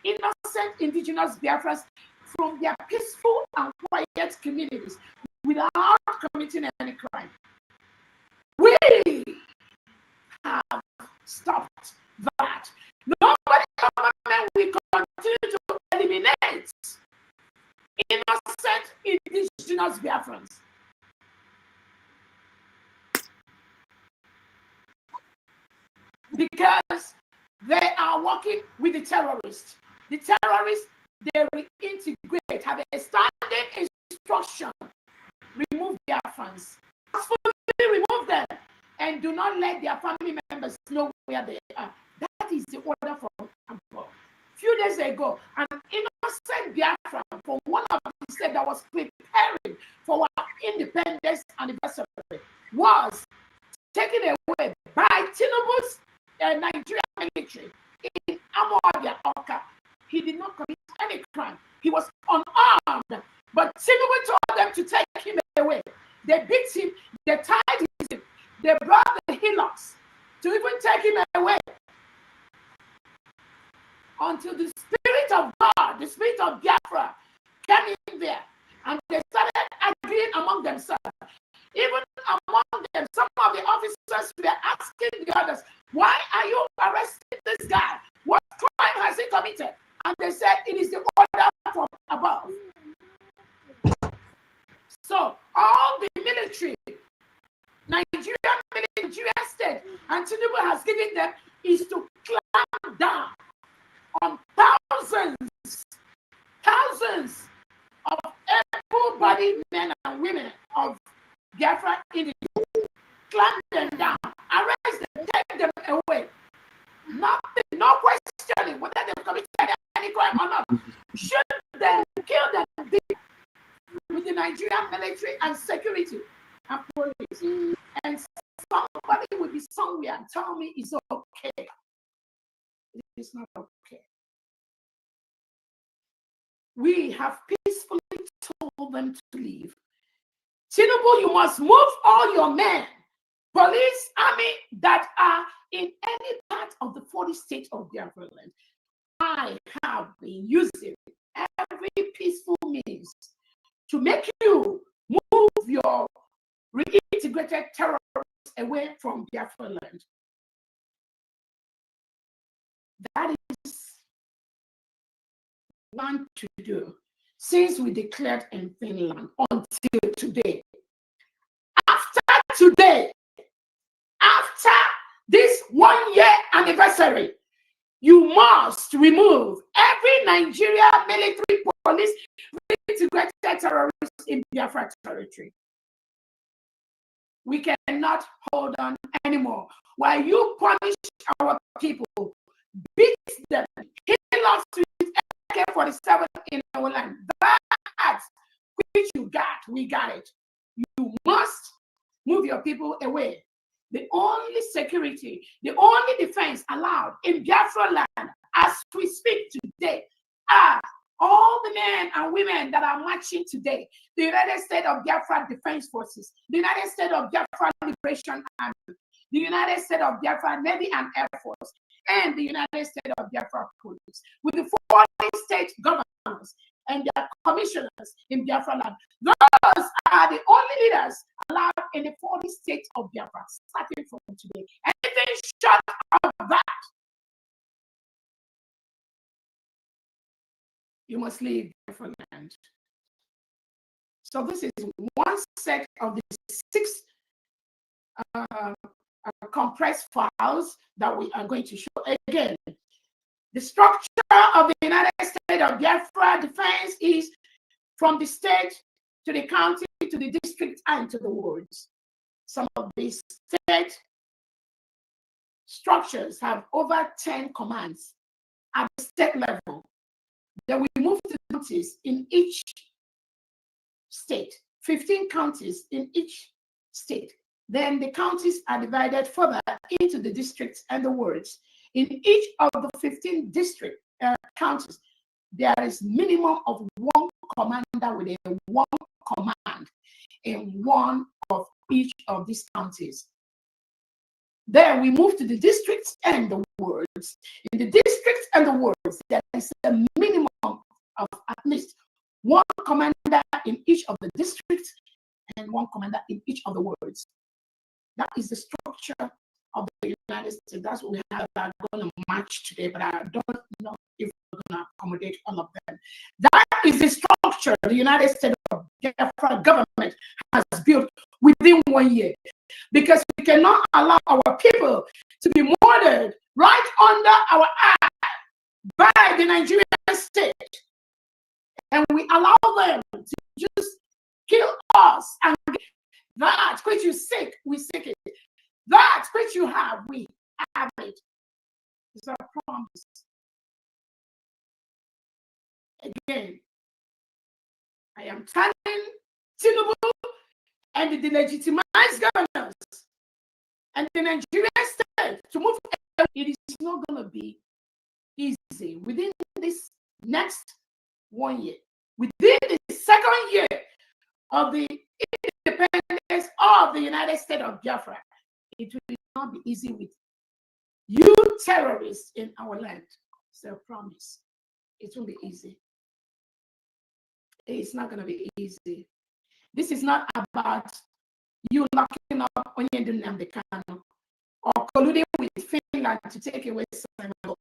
innocent indigenous Biafrans from their peaceful and quiet communities without committing any crime. We have stopped that. Nobody government will continue to eliminate innocent indigenous Biafrans. Because they are working with the terrorists. The terrorists, they reintegrate, have a standing instruction. Remove Biafrans. Forcefully remove them and do not let their family members know where they are. That is the order from above. A few days ago, an innocent Biafran from one of the states that was preparing for our independence anniversary was taken away by Tinubu's Nigerian military in Amoabia, Oka. He did not commit any crime. He was unarmed, but Tinubu told them to take him away. They beat him, they tied him, they brought the hillocks to even take him away. Until the Spirit of God, the Spirit of Biafra, came in there and they started agreeing among themselves. Even among them, some of the officers were asking the others, why are you arresting this guy? What crime has he committed? And they said, it is the order from above. So all the military, Nigerian state, and Tinubu has given them is to clamp down on thousands of able-bodied men and women of committed any crime or not, should they kill them with the Nigerian military and security and police? And somebody will be somewhere and tell me it's okay. It's not okay. We have peacefully told them to leave. Tinubu, you must move all your men, police, army that are in any part of the 40 states of Biafra land. I have been using every peaceful means to make you move your reintegrated terrorists away from Biafra land. That is want to do since we declared in Finland until today. After today, after this 1 year anniversary, you must remove every Nigeria military police integrated terrorists in Biafra territory. We cannot hold on anymore. While you punish our people, beat them, kill us with AK-47 in our land. That which you got, we got it. You must move your people away. The only security, the only defense allowed in Biafra land as we speak today are all the men and women that are marching today. The United States of Biafra Defense Forces, the United States of Biafra Liberation Army, the United States of Biafra Navy and Air Force, and the United States of Biafra Police, with the 40 state governors and their commissioners in Biafra land. Those are the only leaders allowed in the 40 states of Biafra, starting from today. Anything short of that, you must leave Biafra land. So this is one set of the 6 compressed files that we are going to show again. The structure of the United States of Biafra defense is from the state to the county to the district and to the wards. Some of these state structures have over 10 commands at the state level. Then we move to counties in each state, 15 counties in each state. Then the counties are divided further into the districts and the wards. In each of the 15 district counties, there is minimum of 1 commander with a 1 command in one of each of these counties. Then we move to the districts and the wards. In the districts and the wards, there is a minimum of at least 1 commander in each of the districts and 1 commander in each of the wards. That is the structure of the United States. That's what we are going to march today, but I don't know if we're going to accommodate all of them. That is the structure the United States of Biafra government has built within 1 year, because we cannot allow our people to be murdered right under our eye by the Nigerian state, and we allow them to just kill us, and that which you seek, we seek it. That which you have, we have it. It's our promise. Again, I am telling Tinubu and the delegitimized governors and the Nigerian state to move. It is not going to be easy within this next 1 year. Within the 2nd year of the independence of the United States of Biafra, it will not be easy with you terrorists in our land. It's a promise. It won't be easy. It's not going to be easy. This is not about you locking up Onyedun Namdekano or colluding with Finland to take away Simon.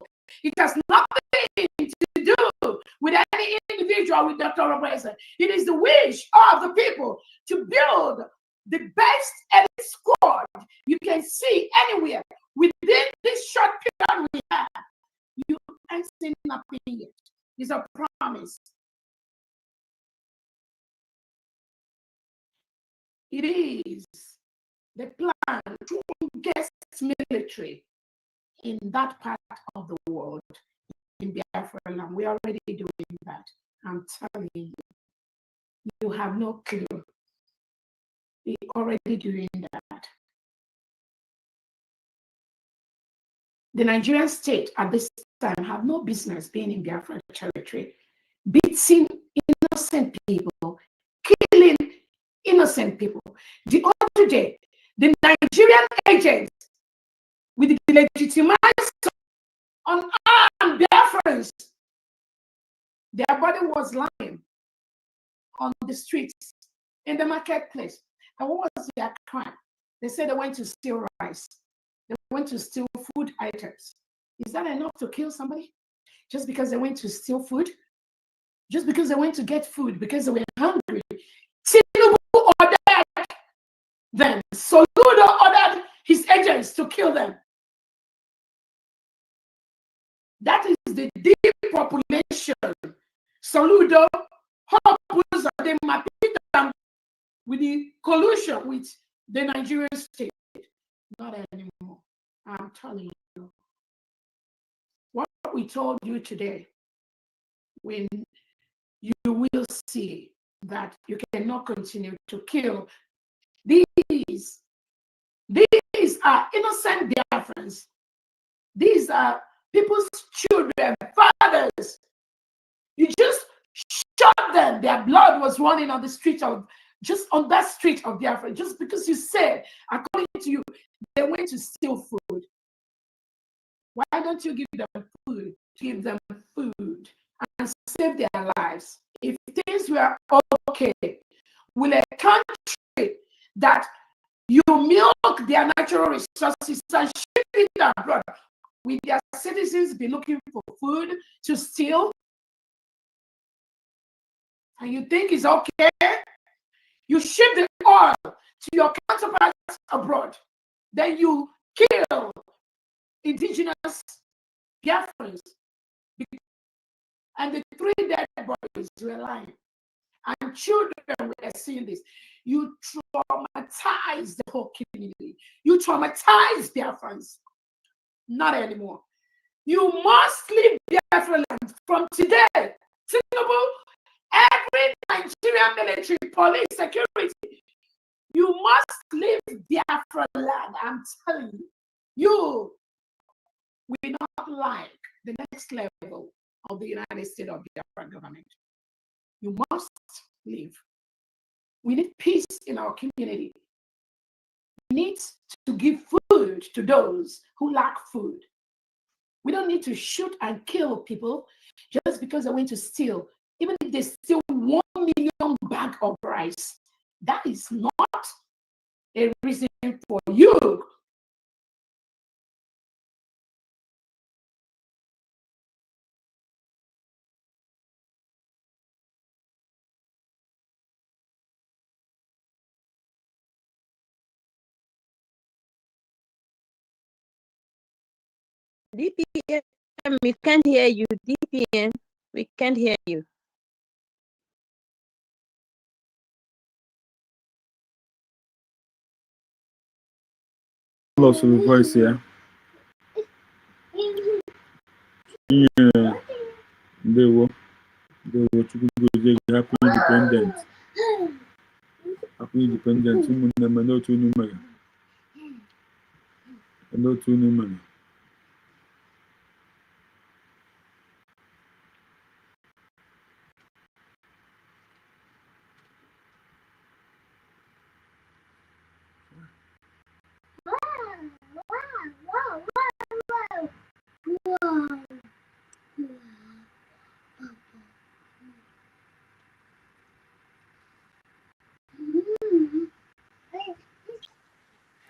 It has nothing to do with any individual with Dr. Orabueze. It is the wish of the people to build the best elite squad you can see anywhere within this short period we have. You ain't seen nothing yet. It's a promise. It is the plan to get military in that part of the world. in Biafra land. We're already doing that. I'm telling you. You have no clue. We're already doing that. The Nigerian state at this time have no business being in Biafra territory, beating innocent people, killing innocent people. The other day, the Nigerian agents with the legitimized unarmed Biafrans, their body was lying on the streets, in the marketplace. And what was their crime? They said they went to steal rice. They went to steal food items. Is that enough to kill somebody? Just because they went to steal food? Just because they went to get food, because they were hungry? Tinubu ordered them. Soludo ordered his agents to kill them. That is the depopulation. Soludo, with the collusion with the Nigerian state. Not anymore. I'm telling you. What we told you today, when you will see that you cannot continue to kill these are innocent Biafrans. These are people's children, fathers. You just shot them. Their blood was running on the street of, just on that street of Biafra, just because you said, according to you, they went to steal food. Why don't you give them food? Give them food and save their lives. If things were okay, will a country that you milk their natural resources and ship it abroad, will their citizens be looking for food to steal? And you think it's okay? You ship the oil to your counterparts abroad. Then you kill indigenous Biafrans. And the 3 dead bodies were lying. And children were seeing this. You traumatize the whole community. You traumatize Biafrans. Not anymore. You must leave Biafra land from today. Tinubu, every Nigerian military, police, security, you must leave Biafra land. I'm telling you, you will not like the next level of the United States of Biafra government. You must leave. We need peace in our community. We need to give food to those who lack food. We don't need to shoot and kill people just because they went to steal. Even if they steal 1 million bag of rice, that is not a reason for you. D.P.M, we can't hear you. D.P.M, we can't hear you. Lost of voice here. Yeah, they were to go happy independent. Happy independent. No two number. No two number.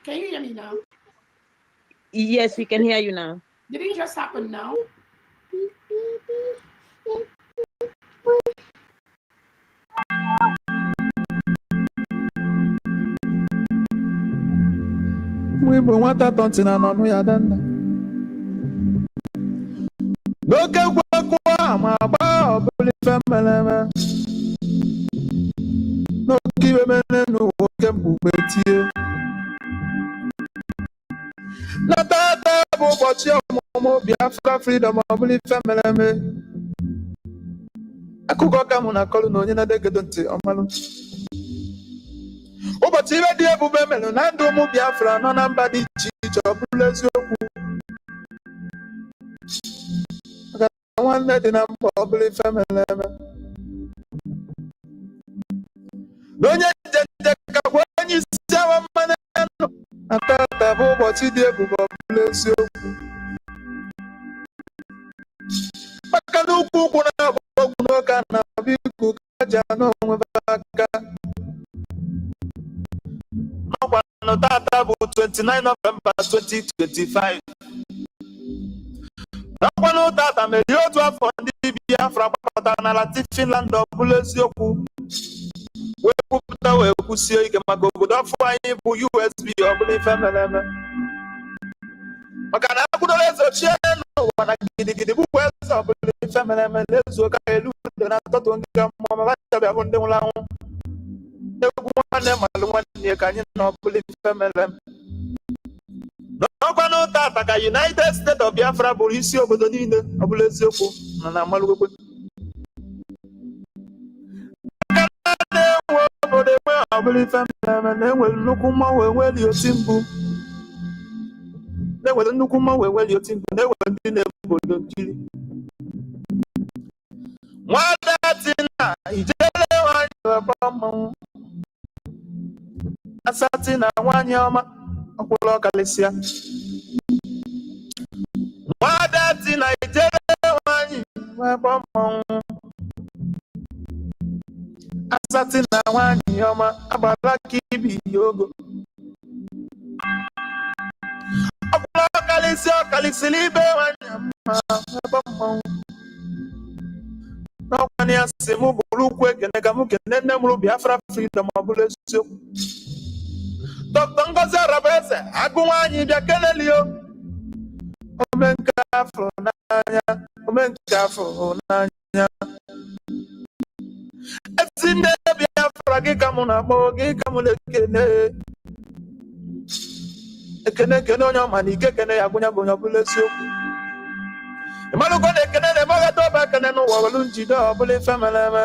Can you hear me now? Yes, we can hear you now. Did it just happen now? We want that on no ya dana. No ke kwa ma ba obele femele. No kiwe mene no ke mbubetie. Na tata bo bochi omo bia Biafra freedom of belief family. Akuko kamu na kolu no nyina de gedonte omalu. Ụbọchị iwe dị ebube mere na ndụ ụmụ Biafra nọ na mba dị iche iche ọ bụrụ eziokwu. Maka na nwanne dị na mba ọ bụrụ ife mere eme. Na onye njenje ka bụ onye isi awa mmanụ nọ na tata bụ ụbọchị dị ebube ọ bụrụ eziokwu. Maka na ukwu ụkwụ na-agba ọgwụ n'oge a na-abụ iku ka ji anụ onwe aka. N'ọkwanụ tata bụ 29 November 2025. N'ọkwanụ tata mere otu afọ ndị Biafra gbakọtara n'ala Finland ọ bụrụ eziokwu. Wee kwupụta wee kwusie ike maka obodo afọ anyị bụ USB ọ bụrụ ife mere eme. Maka na akwụdoro eze ochie n'ụwa na gidigidi bụkwa eze ọ bụrụ ife mere eme na-ezu ka elu udo na atọtụ ngịga mmụọ ma bachabịa bụ ndị nwụrụ anwụ. Egwu nwanne malụ nwanne ka anyị na ọ bụrụ ife mere eme. N'ọkwanụ tata ka United States of Biafra bụrụ isi obodo niile ọ bụrụ eziokwu nọ na amalụgwekwe. Na-enwe obodo enwe ọ bụrụ ife mere eme na-enwere nnukwu mmanwụ enweli oti mgbu. Na-enwere nnukwu mmanwụ enweli oti mgbu na-enwere ndị na-ebu obodo nkiri. Nwada Tina ijele nwanyị ebe mmanwụ. Asati na nwanyị ọma ọkwụrụ ọkalịsịa. Nwada Tina ijele nwanyị ebe mmanwụ. Asati na nwanyị ọma agbara ka ibi ogo. Ọkwụrụ ọkalịsịrị ibe nwanyị ọma ebe mmanwụ. N'ọkwanye ya si mụ bụrụ ukwu ekene ka mụ kene nne mụrụ Biafra freedom ọ bụrụ eziokwu. Dr. Ngozi Orabueze agụ nwaanyị bịa kelelio. Omenke afọ n'anya, omenke afọ n'anya. Ezi nne Biafra gị ka mụ na-akpọ gị ka mụ na-ekene. Ekene onye ọma na ike kene ya gụnya bụ onye ọ bụla eziokwu. Ịmalụgo na ekene na-emeghata ọba ekene n'ụwa welu njide ọ bụla ife mere eme.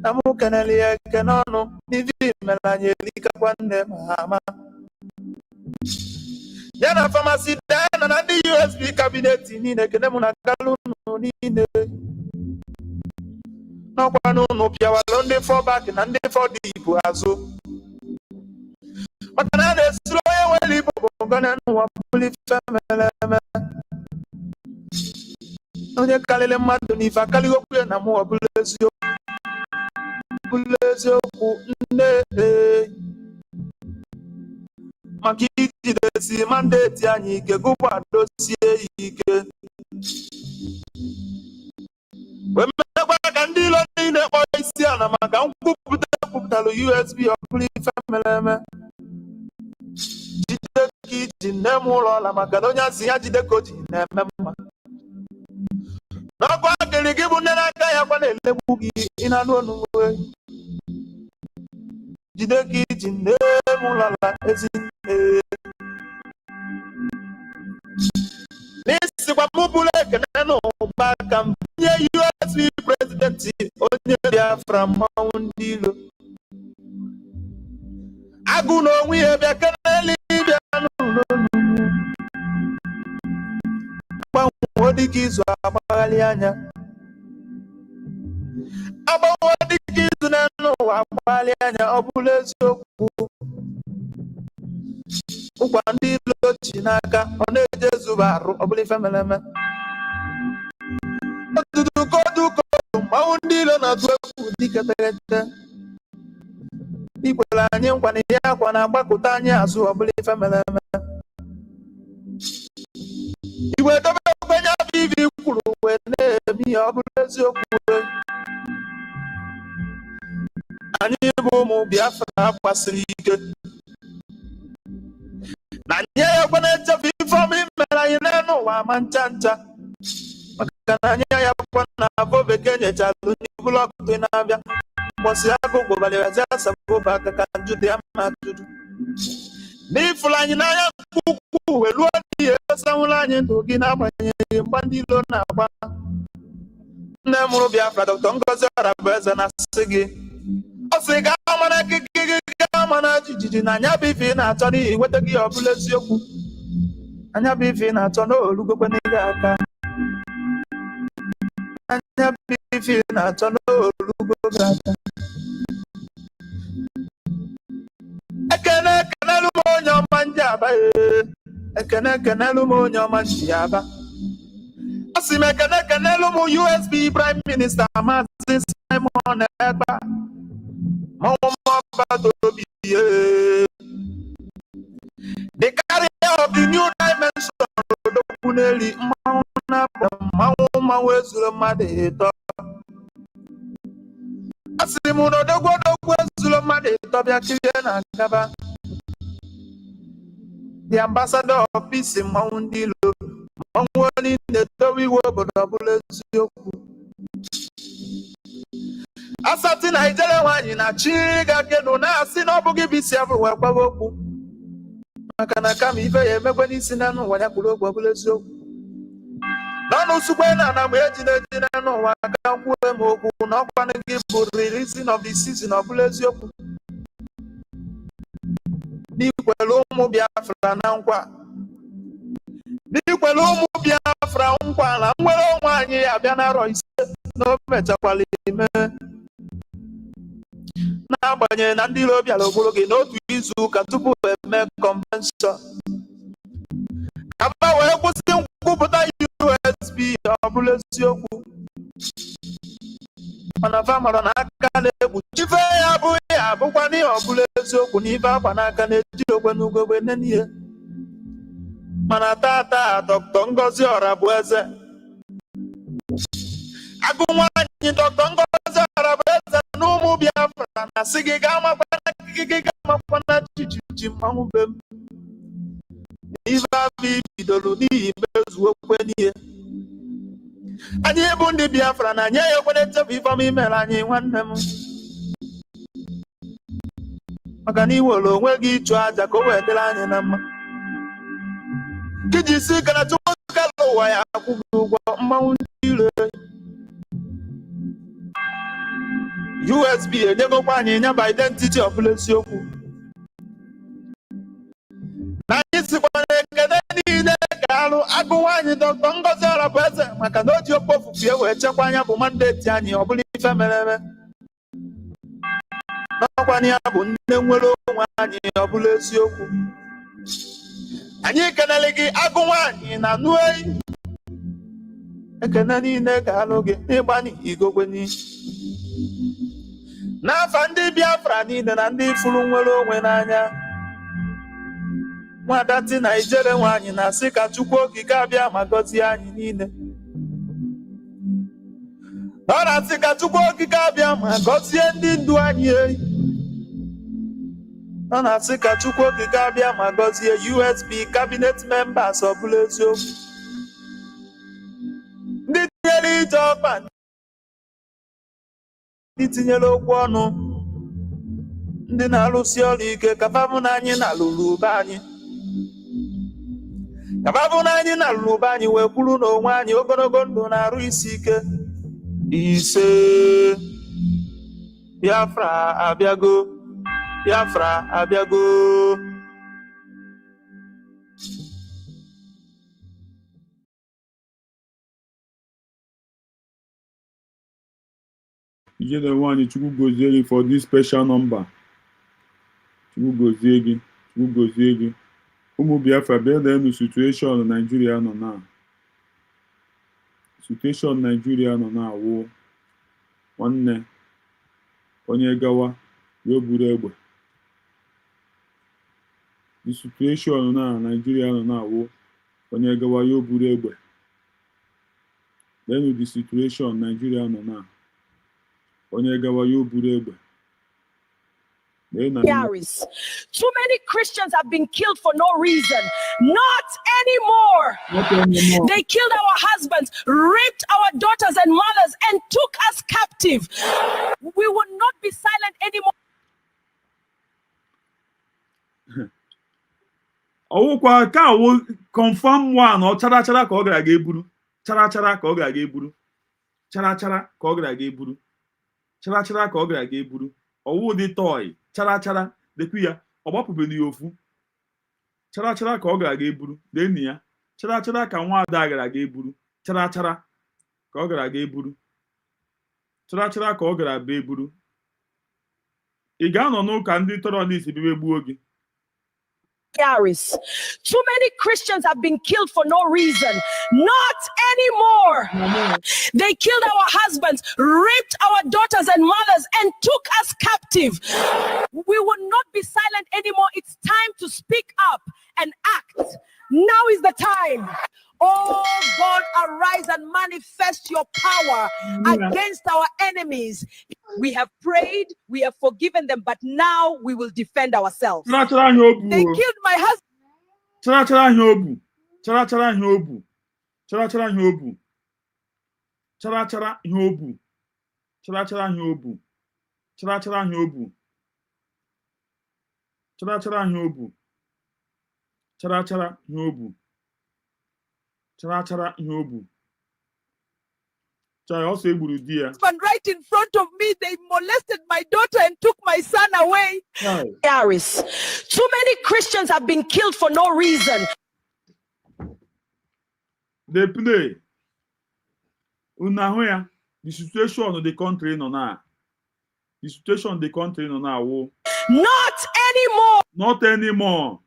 Na mụ kenele ya ekene ọnụ n'ivi mere anyị elikakwa nne ma ama. Ya na famasi Diana na ndị USB kabinet niile ekene mụ na galụ unu niile. N'ọkwa n'ụnụ pịawalụ ndị fọbak na ndị fọdụ ibu azụ. Maka na a na-esiri onye nwere ibu bụ ngọne n'ụwa bụrụ ife mere eme. Onye karịrị mmadụ n'ife akarịghị okwu ya na mụ ọ bụrụ eziokwu. Bụrụ eziokwu nne maka ijidesi mandeti anyị ike gụkwadosie ya ike. Wee mmekwa ka ndị ilo niile kpọọ isi ala maka nkwupụta ekwupụtalụ USB ọ bụrụ ife mere eme. Jide ka iji nne m ụlọ ọla maka na onye asị ya jide ka o ji na-eme mma. N'ọkụ akịrị gị bụ nne n'aka ya kwa na-elegbu gị ị na-anụ onugbu. Jide ka iji nne m ụlọ ọla ezi nne. N'ịsịkwa m bụrụ ekene n'ụba ka m bunye USB prezidenti onye Biafra mmanwụ ndị ilo. Agụ na onwe ya bịa keneli bịa n'ụlọ agbanwe dịka izu agbaghalị anya. Agbanwe dịka izu n'ụwa agbaghalị anya ọ bụrụ eziokwu. Ụkwa ndị ilo chi n'aka ọ na-eje zuba arụ ọ bụrụ ife mere eme. Odudukoduko mmanwụ ndị ilo na-atụ egwu dịka tegete. Ikwere anyị nkwa na ihe akwa na-agbakọta anyị azụ ọ bụla ife mere eme. Iwe dobe okwenye afọ ivi kwuru wee na-eme ihe ọ bụrụ eziokwu. Anyị bụ ụmụ Biafra gbasiri ike. Na nye ya ekwe na-echefu ife ọma imere anyị n'elu ụwa ma ncha ncha. Maka na anyị ya kwa na afọ bekee nyechalụ n'ibulu ọkụtụ na-abịa. Mbosi agụgụ balịwazi asabụba aka ka njude ya ma ajụjụ. N'ifụlụ anyị n'anya mkpukwu wee ruo n'ihe sanwụla anyị ndụ gị n'agbanyeghị mgba ndị ilo na-agba. Nne mụrụ Biafra Dr. Ngozi Orabueze na-asị gị ọ sị gaa mana gị gaa mana jijiji na anya bụ ife ị na-achọ n'ihi nweta gị ọ bụla eziokwu. Anya bụ ife ị na-achọ n'olugokwe n'ile aka. Anya bụ ife ị na-achọ n'olugokwe aka. Ekene ekenelu m onye ọma ndị Aba ekene ekenelu m onye ọma ndị Aba. Asị m ekene ekenelu m USB Prime Minister Maazị Simon Ekpa Mọbadobi the carrier of the new dimension Odokuneli mmanwụ na-apụ mmanwụ ezuru mmadụ ịtọ. Asị m na odogwu ezuru mmadụ ịtọ bịa kirie na Ngaba. The ambassador of peace mmanwụ ndị ilo mmanwụ onye na-edowe iwe obodo ọbụla eziokwu. Asati na ijele nwanyị na chi ga-kedu na-asị na ọ bụghị bụ isi abụrụ wee kwawa okwu maka na kama ife ya emekwe n'isi na n'ụwa ya kwuru okwu ọbụla eziokwu. N'ọnụ usukwe na ana mgbe eji na n'ụwa aka kwuo m okwu na ọkwanụ gị bụ releasing of the season ọbụla eziokwu. N'ikwere ụmụ Biafra na nkwa. N'ikwere ụmụ Biafra nkwa na nwere onwe anyị abịa n'arọ ise na o mechakwala ime. N'agbanyeghị na ndị iro bịara ogburu gị n'otu izu ụka tupu eme convention ka mba wee kwụsị nkwupụta USB ọbụla eziokwu. Mana fa mara na aka na-ekpuchi ife ya abụghị ya abụkwa n'ihe ọbụla eziokwu na ife akwa n'aka na-ejiri ogbe n'ugogbe nne ihe. Mana tata Dr. Ngozi Orabueze agụ nwaanyị Dr. Ngozi Orabueze na ụmụ Biafra na-asị gị ga-amakwana jijiji mmanwụ be m. Ife afọ ibidoro n'ihi mezuokwe n'ihe. Anyị bụ ndị Biafra na nye ya ekwene nchefu ifeọma imere anyị nwanne m. Maka na iwere onwe gị ịchụ aja ka o wee dịrị anyị na mma. Kiji isi ike na Chukwu kere ụwa ya akwụghị ụgwọ mmanwụ ndị ire. USB enyegokwa anyị nyaba identity ọbụla eziokwu. Na anyị sikwana ekene niile ga-alụ agụ nwaanyị Dr. Ngozi Orabueze maka na o ji okwu ofufie wee chekwa anya bụ mandeti anyị ọbụla ife mere eme. N'ọkwa ya bụ nne nwere onwe anyị ọbụla eziokwu. Anyị kenele gị agụ nwaanyị na nueyi. Ekene niile ga-alụ gị n'ịgbani igogweni. N'afa ndị Biafra niile na ndị furu nwere onwe n'anya. Nwada Tina Ijele nwanyị na-asị ka Chukwu okike abịa ma gọzie anyị niile. Ọ na-asị ka Chukwu okike abịa ma gọzie ndị ndu anyị eyi. Ọ na-asị ka Chukwu okike abịa ma gọzie USB cabinet members ọbụla eziokwu. Ndị tinyere ije ọkpa ndị tinyere okwu ọnụ. Ndị na-alụsi ọrụ ike ka fabụ na anyị na-alụrụ ube anyị. Ka fabụ na anyị na-alụrụ ube anyị wee kwuru n'onwe anyị ogologo ndụ na-arụ isi ike. Ise Biafra abịago. Biafra abịago. Ijele nwanyị Chukwu gozie gị for this special number. Chukwu gozie gị. Chukwu gozie gị. Ụmụ Biafra bịa enu situation Nigeria nọ na. Situation Nigeria nọ na awụ nwanne onye gawa ya buru egbe. The situation na Nigeria nọ na awụ onye gawa ya buru egbe. Then the situation Nigeria nọ na onye gawa ya buru egbe. Paris. Too many Christians have been killed for no reason. Not anymore. Not anymore. They killed our husbands, raped our daughters and mothers, and took us captive. We will not be silent anymore. ọwụkwa ka awụ confirm one ọ chara chara ka ọ gara aga eburu chara chara ka ọ gara aga eburu chara chara ka ọ gara aga eburu chara chara ka ọ gara aga eburu ọwụ dị toy chara chara dekwu ya ọ gbapụbeghị ya ofu chara chara ka ọ gara aga eburu deni ya chara chara ka nwa ada gara aga eburu chara chara ka ọ gara aga eburu chara chara ka ọ gara abịa eburu ị ga-anọ n'ụka ndị tọrọ n'isi bebe gbuo gị Yaris. Too many Christians have been killed for no reason. Not anymore. They killed our husbands, raped our daughters and mothers, and took us captive. We will not be silent anymore. It's time to speak up and act. Now is the time. Oh God, arise and manifest your power against our enemies. We have prayed, we have forgiven them, but now we will defend ourselves. They killed my husband. Right in front of me, they molested my daughter and took my son away. Yaris. Too many Christians have been killed for no reason. They play. Unahoya, the situation of the country no now. The situation of the country no now. Not anymore. Not anymore.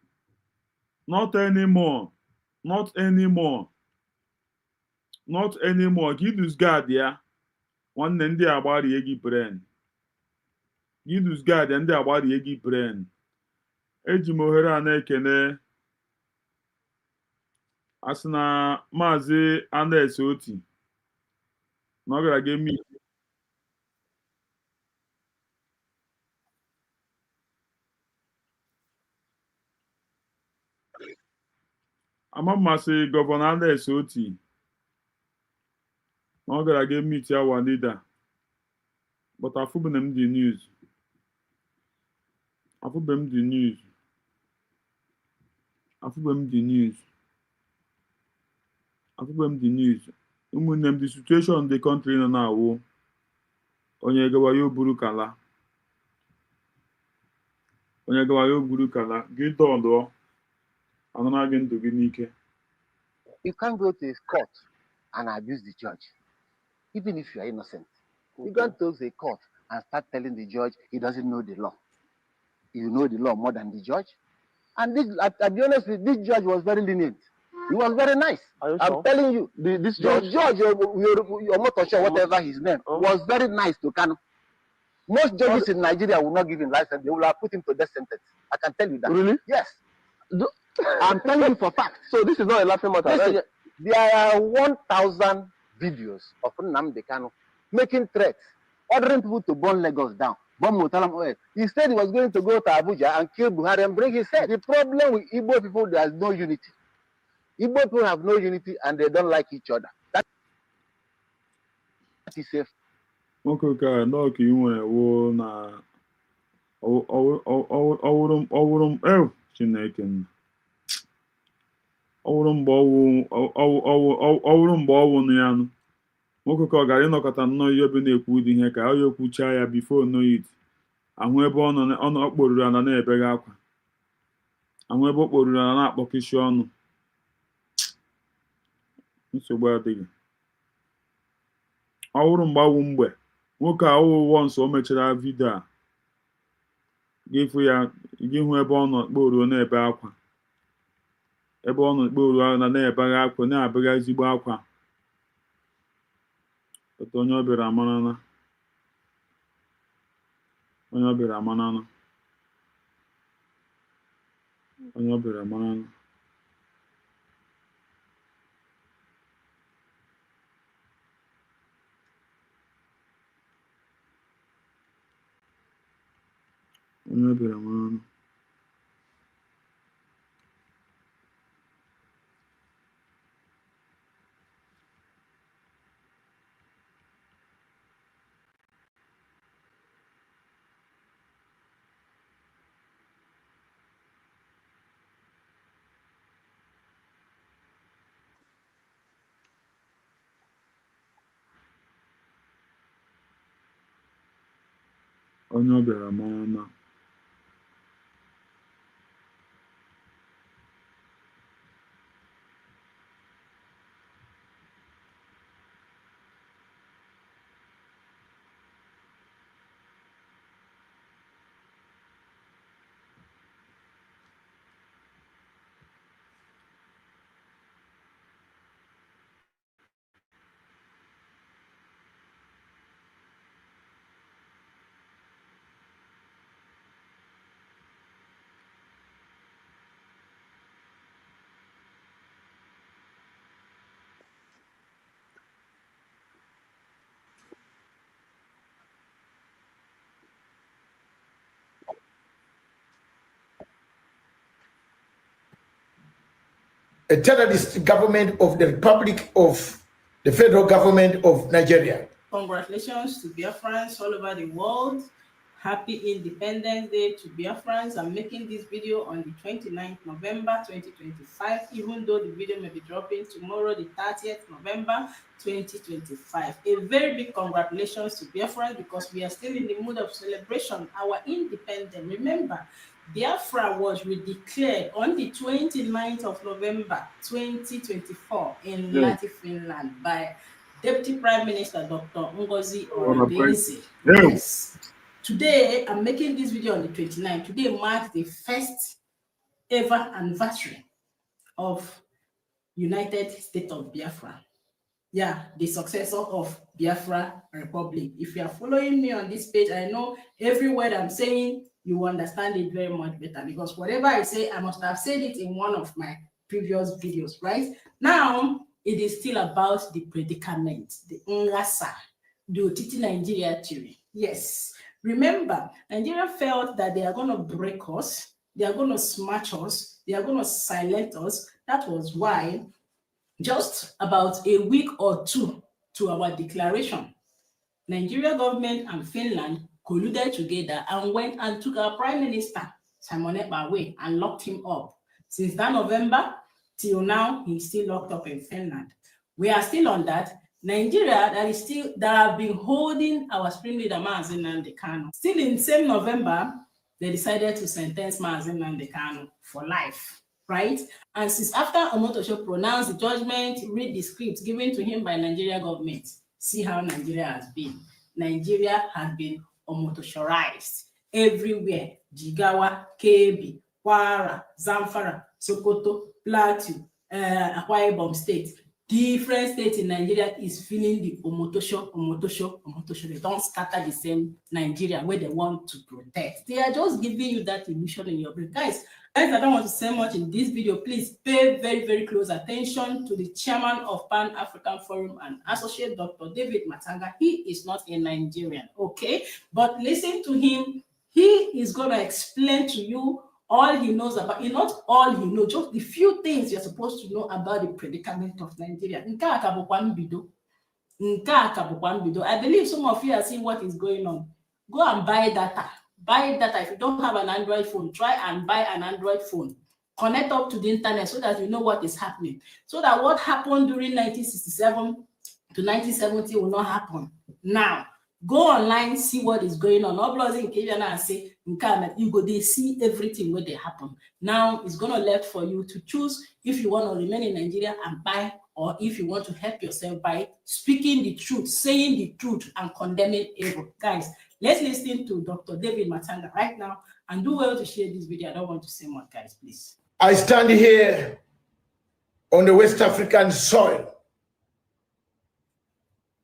Not anymore. Not anymore. Not anymore. Give this God, yeah. One then they are about the eggy brain. Give this God and they are about the eggy brain. Ejimohera nekene. Asna mazi ande soti. Not gonna give me. Amama say Governor ande soti. Not gonna give me to our leader. But I've them the news. I've them the news. I've them the news. I've them the news. Them the situation in the country now. Onye gawa yo buru kala. Onye gawa yo buru kala. Get on do. Another again to be nike. You can't go to a court and abuse the judge, even if you are innocent. You can't go to a court and start telling the judge he doesn't know the law. You know the law more than the judge. And this, I'll be honest with you, this judge was very lenient. He was very nice. I'm telling you, this judge, you're not sure whatever his name, was very nice to Kano. Most judges in Nigeria will not give him license. They will have put him to death sentence. I can tell you that. Really? Yes. I'm telling you for fact. So this is not a laughing matter. Listen, there are 1,000 videos of Nnamdi Kanu making threats, ordering people to burn Lagos down, bomb Murtala Mohammed. He said he was going to go to Abuja and kill Buhari and bring his head. The problem with Igbo people, there is no unity. Igbo people have no unity and they don't like each other. That is safe. Okay, no, you want na Chineke. Ọwụrụ mgbe ọwụ nụ ya nụ nwoke ka ọ gara ịnọkọta nnọọ ihe ebe na-ekwu ụdị ihe ka ọ ya ekwuchaa ya bifo noyit ahụ ebe ọ kporuru ala na-ebegha akwa ahụ ebe ọ kporuru ala na-akpọkishi ọnụ nsogbu adịghị ọwụrụ mgbe awụ mgbe nwoke a ọwụwọ nso o mechara vidio a ga-efu ya gị hụ ebe ọ nọ kporuo na-ebe akwa ebe ọ nọ kporuo ala na-ebegha akwa na-abịagha ezigbo akwa otu onye ọbịara amarana onye ọbịara amarana onye ọbịara amarana onye ọbịara amarana onye ọbịara mama. A terrorist government of the Republic of the Federal Government of Nigeria. Congratulations to Biafrans all over the world. Happy Independence Day to Biafrans. I'm making this video on the 29th November 2025, even though the video may be dropping tomorrow, the 30th November 2025. A very big congratulations to Biafrans because we are still in the mood of celebration, our independence. Remember, Biafra was redeclared on the 29th of November 2024 in Lati, Finland by Deputy Prime Minister Dr.Ngozi Orabueze. Yes. Today, I'm making this video on the 29th. Today marks the first ever anniversary of United States of Biafra. Yeah, the successor of Biafra Republic. If you are following me on this page, I know every word I'm saying, you will understand it very much better because whatever I say, I must have said it in one of my previous videos, right? Now, it is still about the predicament, the Ngasa, the Otiti Nigeria theory. Yes. Remember, Nigeria felt that they are going to break us, they are going to smash us, they are going to silence us. That was why, just about a week or two to our declaration, Nigeria government and Finland colluded together and went and took our Prime Minister, Simon Ekpa, and locked him up. Since that November, till now, he's still locked up in Finland. We are still on that. Nigeria that have been holding our Supreme Leader Mazi Nnamdi Kanu. Still in same November, they decided to sentence Mazi Nnamdi Kanu for life, right? And since after Omotosho pronounced the judgment, read the script given to him by Nigeria government, see how Nigeria has been. Nigeria has been Omotoshorized everywhere. Jigawa, Kebbi, Kwara, Zamfara, Sokoto, Plateau, Akwa Ibom State. Different states in Nigeria is feeling the Omotosho. They don't scatter the same Nigeria where they want to protect. They are just giving you that illusion in your brain. Guys, I don't want to say much in this video. Please pay very, very close attention to the chairman of Pan-African Forum and Associate Dr. David Matanga. He is not a Nigerian, okay? But listen to him. He is going to explain to you all he knows about, not all he knows, just the few things you're supposed to know about the predicament of Nigeria. I believe some of you are seeing what is going on. Go and buy data. Buy data. If you don't have an Android phone, try and buy an Android phone. Connect up to the internet so that you know what is happening. So that what happened during 1967 to 1970 will not happen. Now, go online, see what is going on. Uploading and say, you go they see everything where they happen. Now it's gonna left for you to choose if you want to remain in Nigeria and buy, or if you want to help yourself by speaking the truth, saying the truth, and condemning evil. Guys, let's listen to Dr. David Matanga right now, and do well to share this video. I don't want to say more, guys, please. I stand here on the West African soil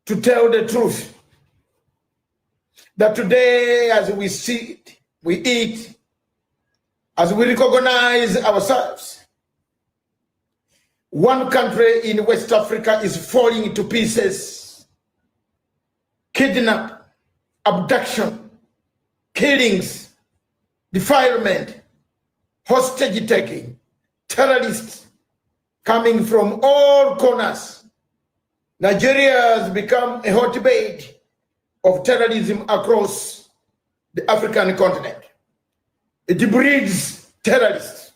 to tell the truth. That today, as we see it, we eat, as we recognize ourselves, one country in West Africa is falling to pieces. Kidnap, abduction, killings, defilement, hostage taking, terrorists coming from all corners. Nigeria has become a hotbed of terrorism across the African continent. It breeds terrorists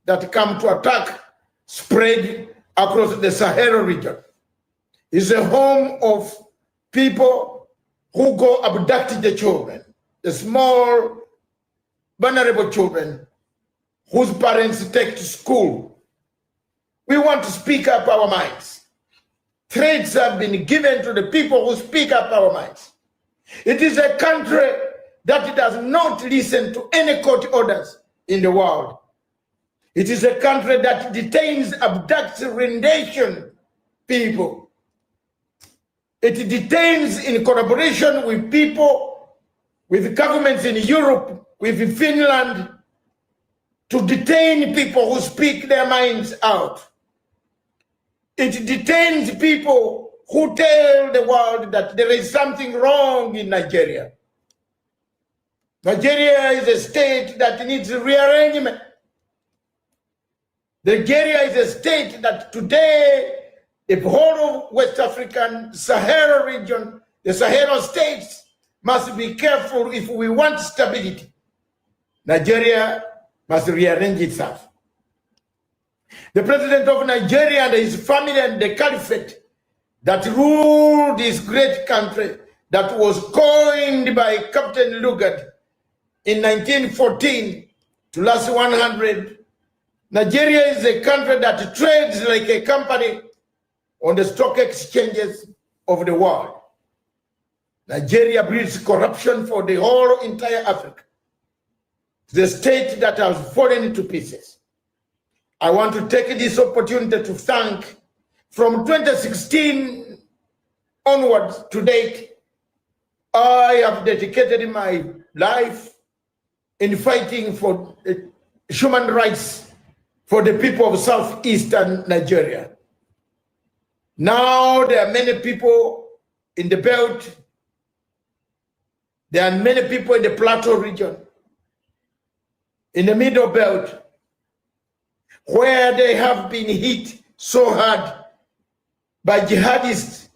that come to attack, spread across the Sahara region. It's a home of people who go abduct the children, the small, vulnerable children whose parents take to school. We want to speak up our minds. Threats have been given to the people who speak up our minds. It is a country that does not listen to any court orders in the world. It is a country that detains, abducts, rendition people. It detains in collaboration with people, with governments in Europe, with Finland, to detain people who speak their minds out. It detains people who tell the world that there is something wrong in Nigeria. Nigeria is a state that needs rearrangement. Nigeria is a state that today, the whole of West African Sahara region, the Sahara states, must be careful if we want stability. Nigeria must rearrange itself. The president of Nigeria and his family and the caliphate that ruled this great country that was coined by Captain Lugard in 1914 to last 100. Nigeria is a country that trades like a company on the stock exchanges of the world. Nigeria breeds corruption for the whole entire Africa. The state that has fallen to pieces. I want to take this opportunity to thank, from 2016 onwards to date, I have dedicated my life in fighting for human rights for the people of southeastern Nigeria. Now there are many people in the belt. There are many people in the plateau region, in the middle belt, where they have been hit so hard by jihadists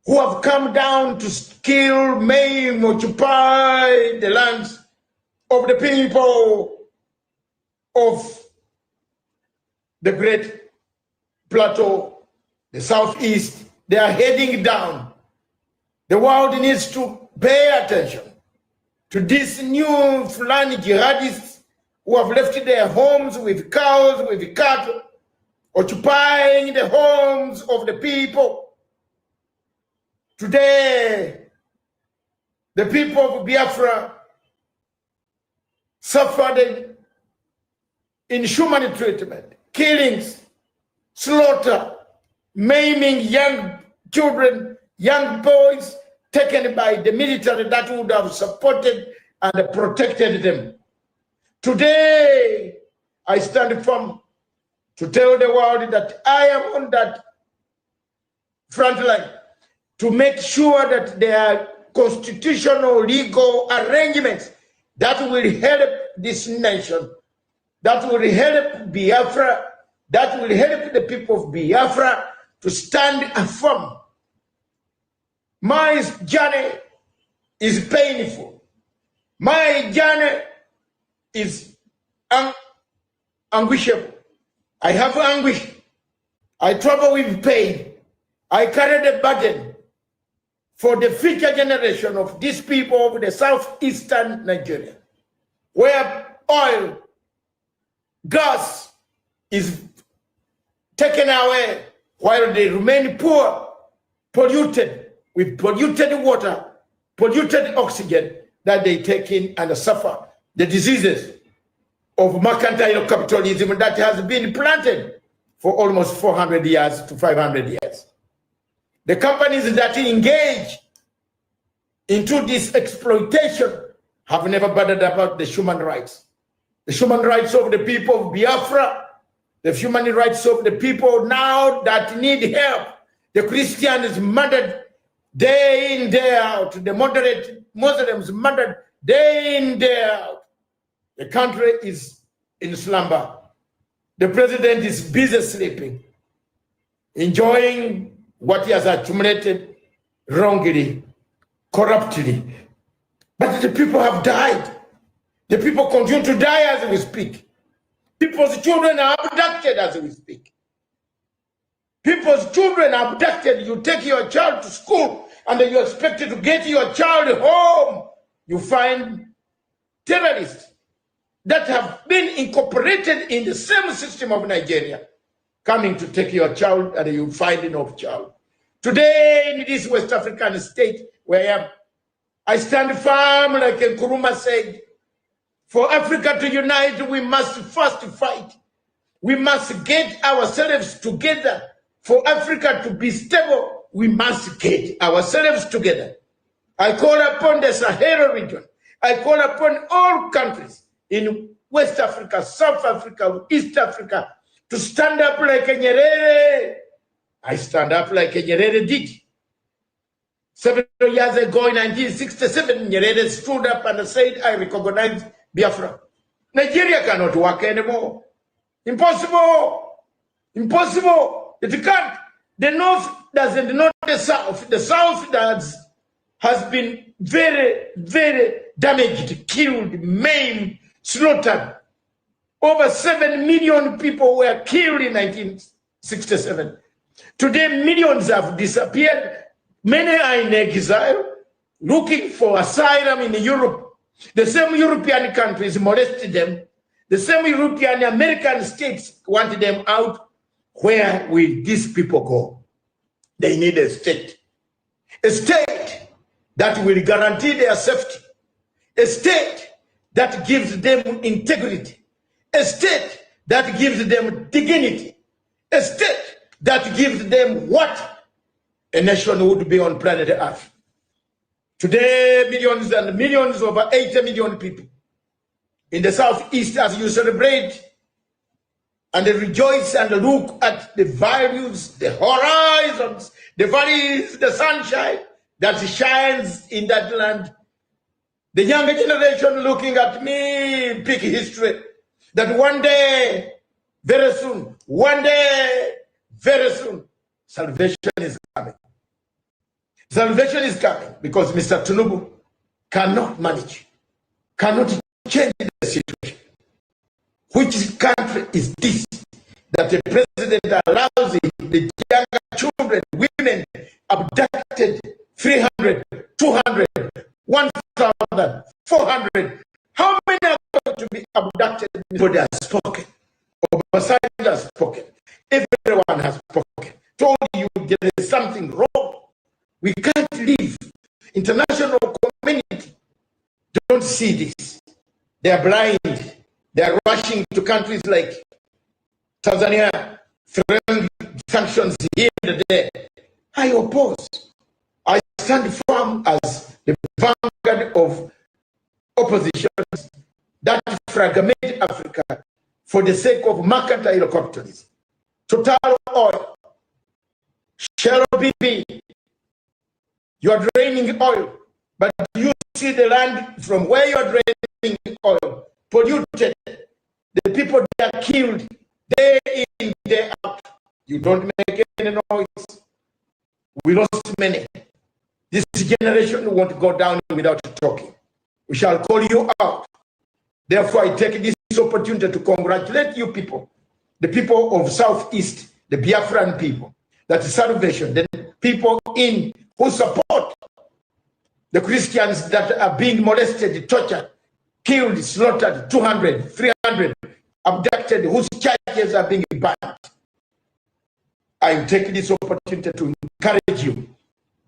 who have come down to kill, maim, occupy the lands of the people of the great plateau, the southeast. They are heading down. The world needs to pay attention to these new Fulani jihadists who have left their homes with cows, with cattle, occupying the homes of the people. Today, the people of Biafra suffered inhuman treatment, killings, slaughter, maiming young children, young boys, taken by the military that would have supported and protected them. Today, I stand firm to tell the world that I am on that front line to make sure that there are constitutional legal arrangements that will help this nation, that will help Biafra, that will help the people of Biafra to stand firm. My journey is painful. My journey is anguishable. I have anguish. I trouble with pain. I carry the burden for the future generation of these people of the southeastern Nigeria, where oil, gas is taken away while they remain poor, polluted, with polluted water, polluted oxygen that they take in and suffer the diseases of mercantile capitalism that has been planted for almost 400 years to 500 years. The companies that engage into this exploitation have never bothered about the human rights. The human rights of the people of Biafra, the human rights of the people now that need help. The Christians murdered day in, day out. The moderate Muslims murdered day in, day out. The country is in slumber. The president is busy sleeping, enjoying what he has accumulated wrongly, corruptly. But the people have died. The people continue to die as we speak. People's children are abducted as we speak. People's children are abducted. You take your child to school and you expect to get your child home you find terrorists that have been incorporated in the same system of Nigeria coming to take your child, and you find enough child. Today, in this West African state where I stand firm, like Nkrumah said, for Africa to unite, we must first fight. We must get ourselves together. For Africa to be stable, we must get ourselves together. I call upon the Sahel region. I call upon all countries in West Africa, South Africa, East Africa to stand up like Nyerere. I stand up like Nyerere did. 7 years ago in 1967, Nyerere stood up and said, I recognize Biafra. Nigeria cannot work anymore. Impossible. Impossible. It can't. The North doesn't know the South. The South has been very, very damaged, killed, maimed, slaughtered. Over 7 million people were killed in 1967. Today, millions have disappeared. Many are in exile, looking for asylum in Europe. The same European countries molested them. The same European American states wanted them out. Where will these people go? They need a state that will guarantee their safety, a state that gives them integrity, a state that gives them dignity, a state that gives them what a nation would be on planet Earth. Today, millions and millions, over 80 million people in the Southeast, as you celebrate and rejoice and look at the values, the horizons, the valleys, the sunshine that shines in that land. The younger generation looking at me, pick history, that one day, very soon, one day, very soon, salvation is coming. Salvation is coming because Mr. Tinubu cannot manage, cannot change the situation. Which country is this that the president allows the younger children, women abducted 300, 200, 1,000, 400? How many are going to be abducted? Nobody has spoken. Obasanjo has spoken. Everyone has spoken. Told you there is something wrong. We can't live. International community don't see this. They are blind. They are rushing to countries like Tanzania, throwing sanctions here and there. I oppose. I stand firm as the vanguard of oppositions that fragment Africa for the sake of mercantile capitalism. Total Oil, Shell BP, you are draining oil, but you see the land from where you are draining oil polluted. The people that are killed day in, day out. You don't make any noise. We lost many. This generation won't go down without talking. We shall call you out. Therefore, I take this opportunity to congratulate you people, the people of Southeast, the Biafran people, that is salvation, the people in who support the Christians that are being molested, tortured, killed, slaughtered, 200, 300, abducted, whose churches are being burned. I take this opportunity to encourage you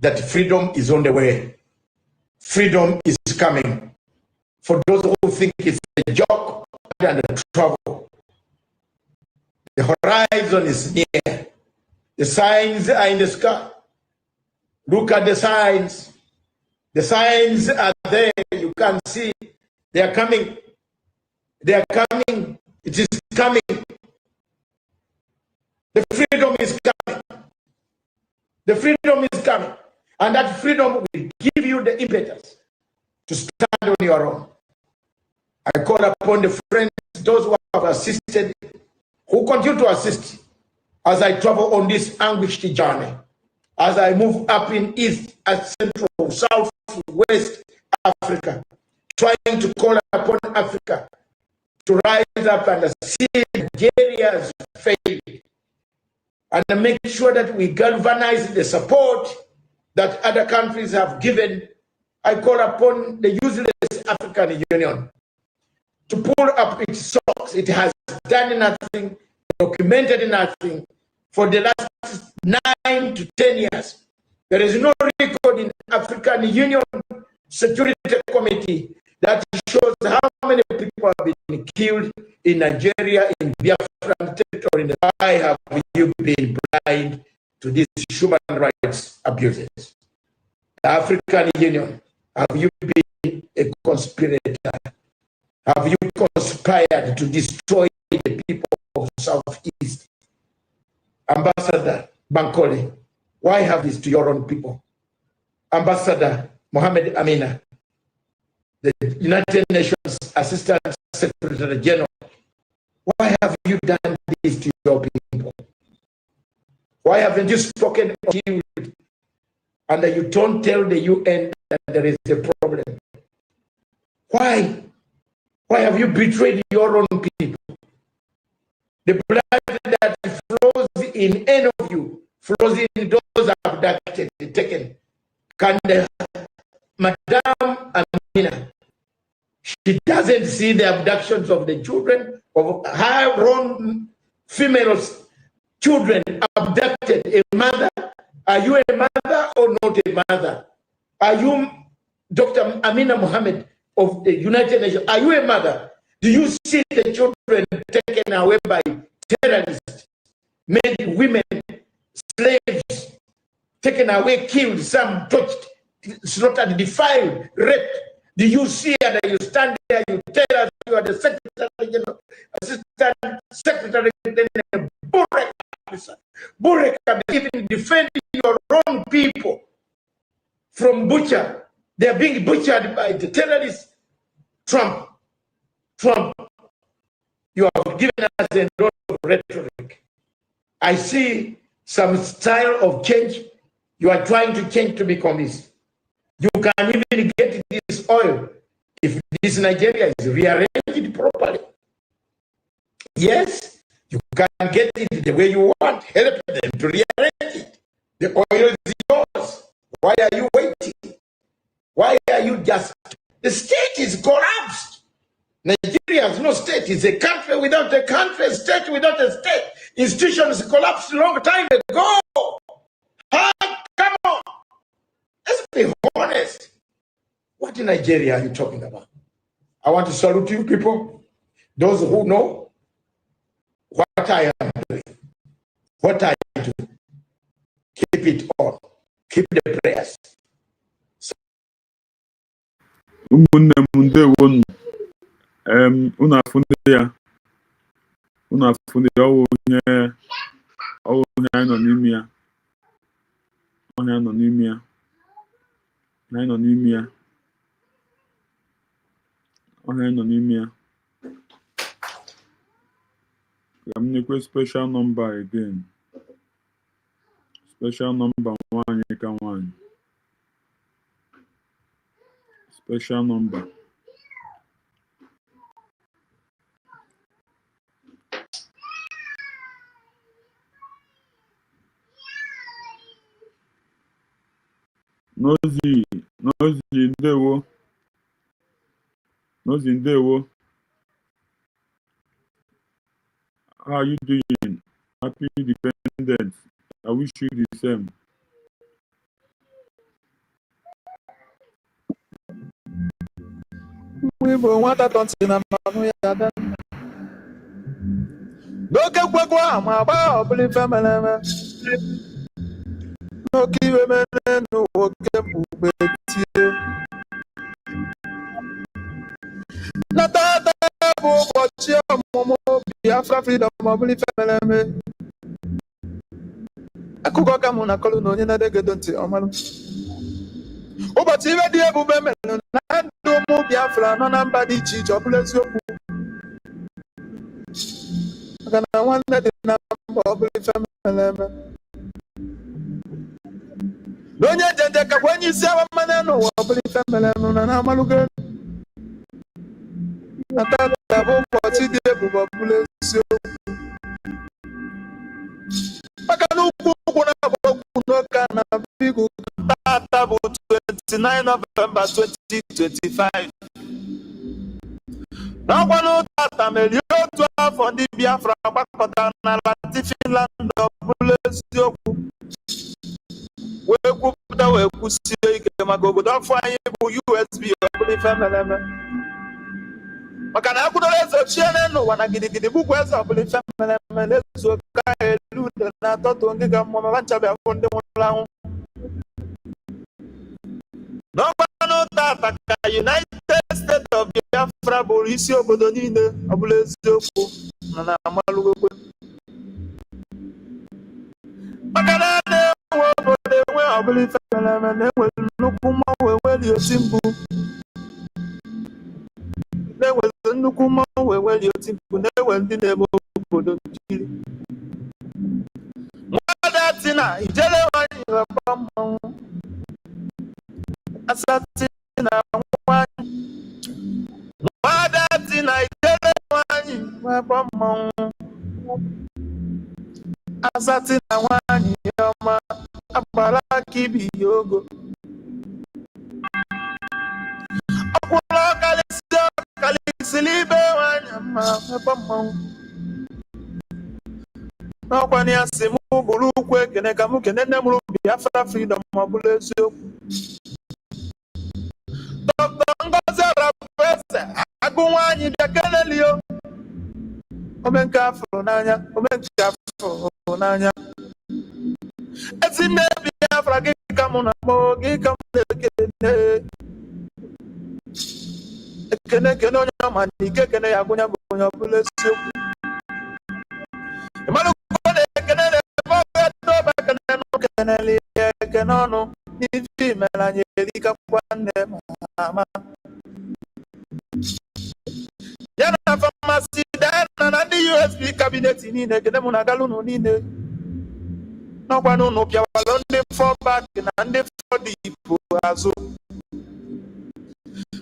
that freedom is on the way. Freedom is coming. For those who think it's a joke and a trouble, the horizon is near. The signs are in the sky. Look at the signs. The signs are there. You can see. They are coming. They are coming. It is coming. The freedom is coming. The freedom is coming. And that freedom will give you the impetus to stand on your own. I call upon the friends, those who have assisted, who continue to assist as I travel on this anguished journey, as I move up in East, Central, South, West Africa, trying to call upon Africa to rise up and see Nigeria's faith, and make sure that we galvanize the support that other countries have given I call upon the useless African Union to pull up its socks. It has done nothing, documented nothing for the last 9 to 10 years. There is no record in African Union Security Committee that shows how many people have been killed in Nigeria, in Biafran territory. Why have you been blind to these human rights abuses? The African Union, have you been a conspirator? Have you conspired to destroy the people of Southeast? Ambassador Bankole, why have this to your own people? Ambassador Mohammed Amina, the United Nations Assistant Secretary General, why have you done this to your people? Why haven't you spoken or killed? And you don't tell the UN that there is a problem? Why? Why have you betrayed your own people? The blood that flows in any of you flows in those abducted, taken. Can Madame Amina, she doesn't see the abductions of the children, of her own females, children abducted. A mother, are you a mother or not a mother? Are you Dr. Amina Mohammed of the United Nations? Are you a mother? Do you see the children taken away by terrorists, made women slaves, taken away, killed, some touched, slaughtered, defiled, raped? Do you see that you stand there, you tell us you are the Secretary General, Assistant Secretary General, Burek, even defending your own people from butcher? They are being butchered by the terrorists. Trump, you have given us a lot of rhetoric. I see some style of change. You are trying to change to become this. You can even get this oil if this Nigeria is rearranged properly. Yes, you can get it the way you want. Help them to rearrange it. The oil is yours. Why are you waiting? Why are you just... The state is collapsed. Nigeria has no state. It's a country without a country, a state without a state. Institutions collapsed a long time ago. Come on. Let's be honest. What in Nigeria are you talking about? I want to salute you people, those who know what I am doing, what I do. Keep it on. Keep the prayers. Una funde ọwụ ihe anyị nọ n'ime ya. Ọhịa nọ n'ime ya. Anyị nọ n'ime ya. Ọhịa nọ n'ime ya. Ka m nyekwe special number again. Special number nwaanyị ka nwaanyị. Special number. Ngozi ndewo. Ngozi ndewo. How are you doing? Happy Independence. I wish you the same. We want to talk to them. Look at what I'm about. Believe family. No key women no work with not that watch your momo Biafra freedom believe family. I could go come on a column on another get on to Oman. Oh, but even the Abu Bemen and do more Biafra no number the cheat or bless you. I want that the number believe family. Don't you take when you say a man no believe family no na maluga. Nata abo pati de buba bulesio. Makanu kuna boku no kana bigu tata bu 29 29 November 2025. N'ọkwanụ tata merie otu afọ ndị Biafra gbakọtara n'ala Finland ọbụla eziokwu wee kwupụta wee kwusie ike maka obodo afọ anyị bụ USB ọbụla ife mere eme. Maka na akwụdoro eze ochie n'ụwa na gidigidi bụkwa eze ọbụla ife mere eme na-ezu oke elu ude na atọtụ ndị ga mmụọ ma nchabe afọ ndị nwụrụ anwụ. N'ọkwanụ tata ka United States of Biafra bụrụ isi obodo niile ọbụla eziokwu nọ na amalụgokwe. Maka na na-enwe obodo enwe ọbụla ife mere eme na-enwe nnukwu mmanwụ enweli oti mkpu. Na-enwe nnukwu mmanwụ enweli oti mkpu na-enwe ndị na-eme obodo nkiri. Nwada Tina ijele nwanyị ghọba mmanwụ. Asati na nwanyị. Nwada Tina ijele nwanyị ghọba mmanwụ. Asati na nwanyị ọma agbara aka ibi ya ogo. Ọkwụrụ ọkalisili ibe nwanyị ma ghọba mmanwụ. N'ọkwa ya si mụ bụrụ ukwu ekene ka mụ kene nne mụrụ Biafra Freedom ma ọ bụrụ eziokwu. Dr.Ngozi Orabueze agụ nwaanyị bịa kelelio. Omenke afụrụ n'anya, omenke afụrụ n'anya. Ezi nne Biafra gị ka mụ na-akpọ gị ka mụ na-ekene. Ekene kene onye ọma na ike kene ya agụnya bụ onye ọ bụla eziokwu. Ịmalụ kụkọ na-ekene na-ebe ọgụ edobe ekene n'okenele ekene ọnụ n'ife imere anyị erikakwa nne ma ama. Ya na famasi dana na ndị USB kabinet niile ekene mụ na galụnụ niile. N'ọkwa n'ụnụ pịawalụ ndị fọbak na ndị fọdịpụ azụ.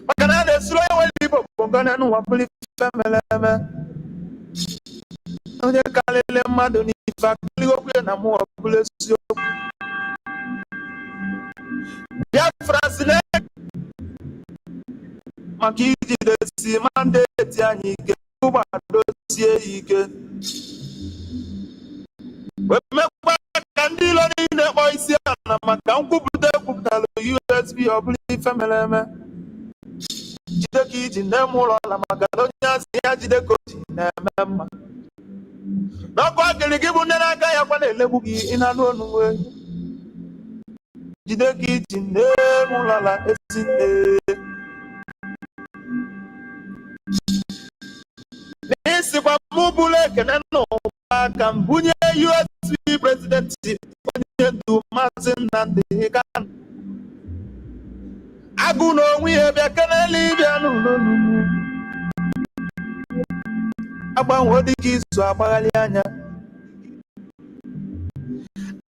Maka na a na-esuru onye nwere Igbo bụ ngọnị n'ụwa bụrụ ife mere eme. Onye karịrị mmadụ n'ife akụliokwu ya na mụ ọbụla eziokwu. Biafrans maka ijidesi mandeti anyị ike ụgbadosie ya ike wee mekwa ka ndị ilo niile kpọọ isi ala maka nkwupụta ekwupụtara USB ọbụla ife mere eme. Jide ka iji nne m ụlọ ala maka na onye asị ya jide ka o ji na-eme mma. N'ọkụ akịrị gị bụ nne na-aga ya kwa na-elegbu gị ịnanụ onugwe. Jide ka iji nne m ụlọ ala ezi nne. N'isikwa mụ bụrụ ekene n'ụwa ka m bunye USB prezidenti onye ndu Maazị Nnamdi Kanu. Agụ n'onwe ya bịa kenele ịbịa n'ụlọ n'ugwu. Agbanwe dịka izu agbaghalị anya.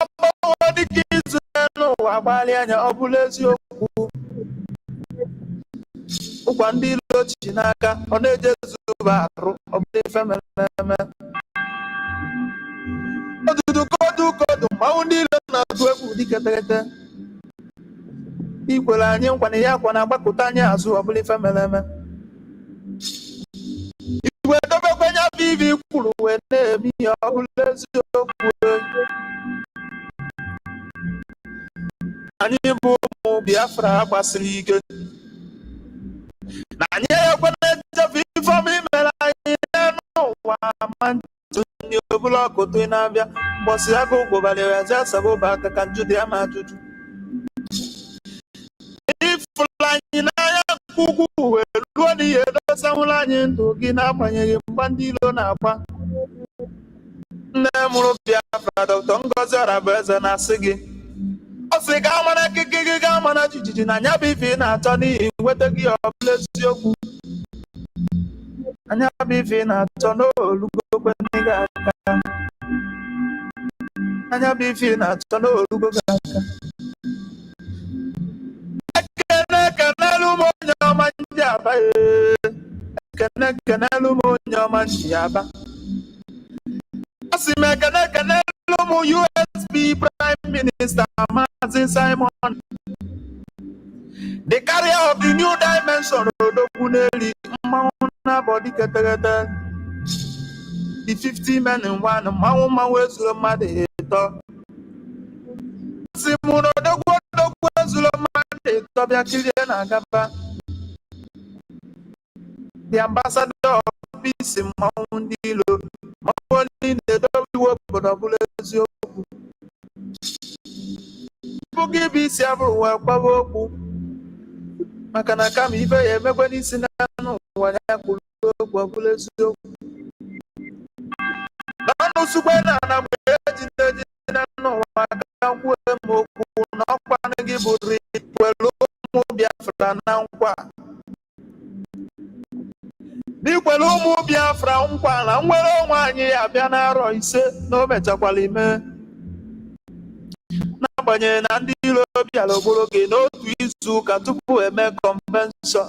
Agbanwe dịka izu n'ụwa agbaghalị anya ọ bụla eziokwu. Ụkwa ndị ilo chi n'aka ọ na-eje zuba arụ ọ bụla ife mere eme. Odudu kodu mmanwụ ndị ilo na-atụ egwu diketekete. Ikwere anyị nkwana ya akwa na-agbakọta anyị azụ ọ bụla ife mere eme. Igwe dobekwenye afọ ibi kwuru wee na-eme ihe ọ bụla eziokwu. Anyị bụ ụmụ Biafra gbasiri ike. Na anyị ekwena echefu ifeọma imere anyị n'ụwa ma ntụ ndị obula ọkụtụ na-abịa mgbọsị agụ ụgbọbalị ezi asabụba aka ka njụ dị ama ajụjụ. Ifụrụ anyị n'anya kwugwu wee ruo n'ihe dosanwụrụ anyị ndụ gị n'agbanyeghị mgba ndị ilo na-agba. Nne mụrụ Biafra Dr.Ngozi Orabueze na-asị gị ọ sị ga amana akịkị gị ga amana jijiji na anya bụ ife ị na-achọ n'ihi nweta gị ọbụla eziokwu. Anya bụ ife ị na-achọ n'olugokwe ndị gị aka. Anya bụ ife ị na-achọ n'olugo gị aka. Ekene m onye ọma ndị Aba. Ekene m onye ọma ndị Aba. Asị m ekene m USB Prime Minister Maazị Simon. The carrier of the new dimension, Odokuneli, Mauna body categata. The 50 men in one, Mauma was your mother. Simuno, the word of Wazulomade, Tobia Kilian Agaba. The ambassador of peace in Mount Dilo, Mount in the W of Bulesio. Forgive me, several work. Makanaka mi ife ye mekwe ni sinano wanya kulesio. Nanu sukwe na mweji nano wakakwe moku na kwa negiburi kwelu mu Biafra na nkwa. Ni kwelu mu Biafra nkwa na nwere nwanyi abịa na arọ ise no mechakwala ime. N'agbanyeghị na ndị iro bịara ogologo n'otu izu ụka tupu eme convention.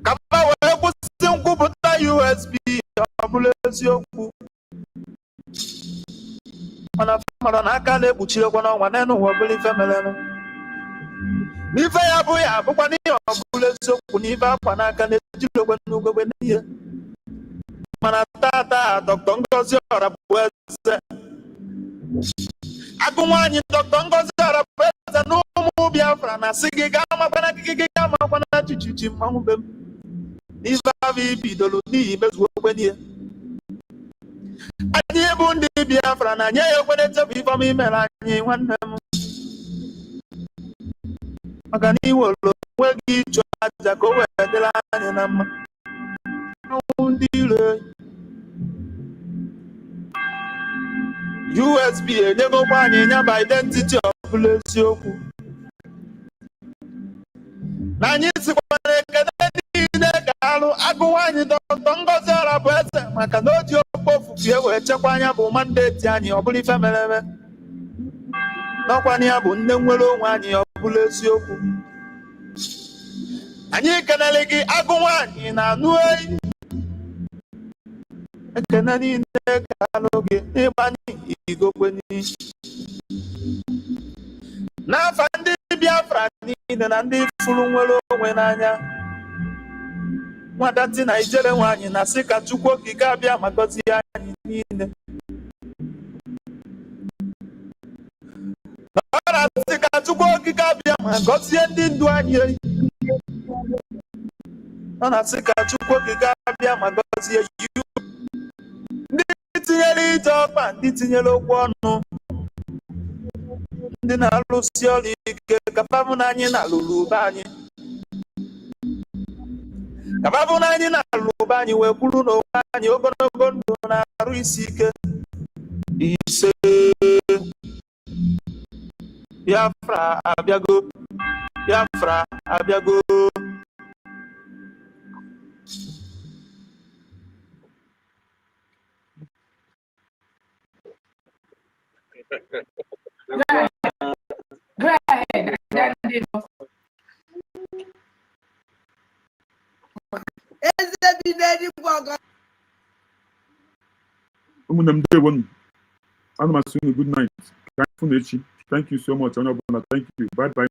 Ka mba wee kwụsị nkwupụta USB ọ bụla eziokwu. Mana famara na aka na-ekpuchirekwa n'ọnwa n'elu ụwa ọbụla ife merenụ. N'ife ya bụ ya bụkwa n'ihe ọ bụla eziokwu n'ife akwa n'aka na-ejirikwa n'ugogbe n'ihe. Mana tata Dr. Ngozi Orabueze Agụnwanyi Dr. Ngozi Orabueze n'ụmụ Biafra na sị gị gaa makwana chichichi mmanwụ be m. N'ife ahụ ibidolu n'ihi mezuo okwe n'ihe. Anyị bụ ndị Biafra na nye ya okwene tebu ifeọma imere anyị nwanne m. Maka na iwere onwe gị ịchụ aja ka o wee dịrị anyị na mma. Ndị ire USB enyegokwa anyị nyaba identity ọbụla eziokwu. Na anyị sikwana ekele niile ga-alụ Agụnwanyi Dr. Ngozi Orabueze maka na o ji okpo ofufe wee chekwa anya bụ mandeti anyị ọbụla ife mere eme. N'ọkwa ya bụ nne nwere onwe anyị ọbụla eziokwu. Anyị kenele gị Agụnwanyi na anụ eyi. Ekene niile ga-alụ gị n'ịgbanye igokweni. N'afọ ndị Biafra niile na ndị furu nwere onwe n'anya. Nwadati na ijere nwaanyị na sị ka Chukwu okike abịa ma gọzie anyị niile. Ọ na-asị ka Chukwu okike abịa ma gọzie ndị ndu anyị. Ọ na-asị ka Chukwu okike abịa ma gọzie you. Ndị tinyere ije ọkpa, ndị tinyere okwu ọnụ, ndị na-alụsi ọrụ ike kapabụ na anyị na-alụrụ ube anyị. Kapabụ na anyị na-alụ ube anyị wee kwuru n'onwe anyị ogologo ndụ na-arụ isi ike. Ise Biafra abịago, Biafra abịago. Go ahead. Good night. Thank you so much. Thank you. Bye bye.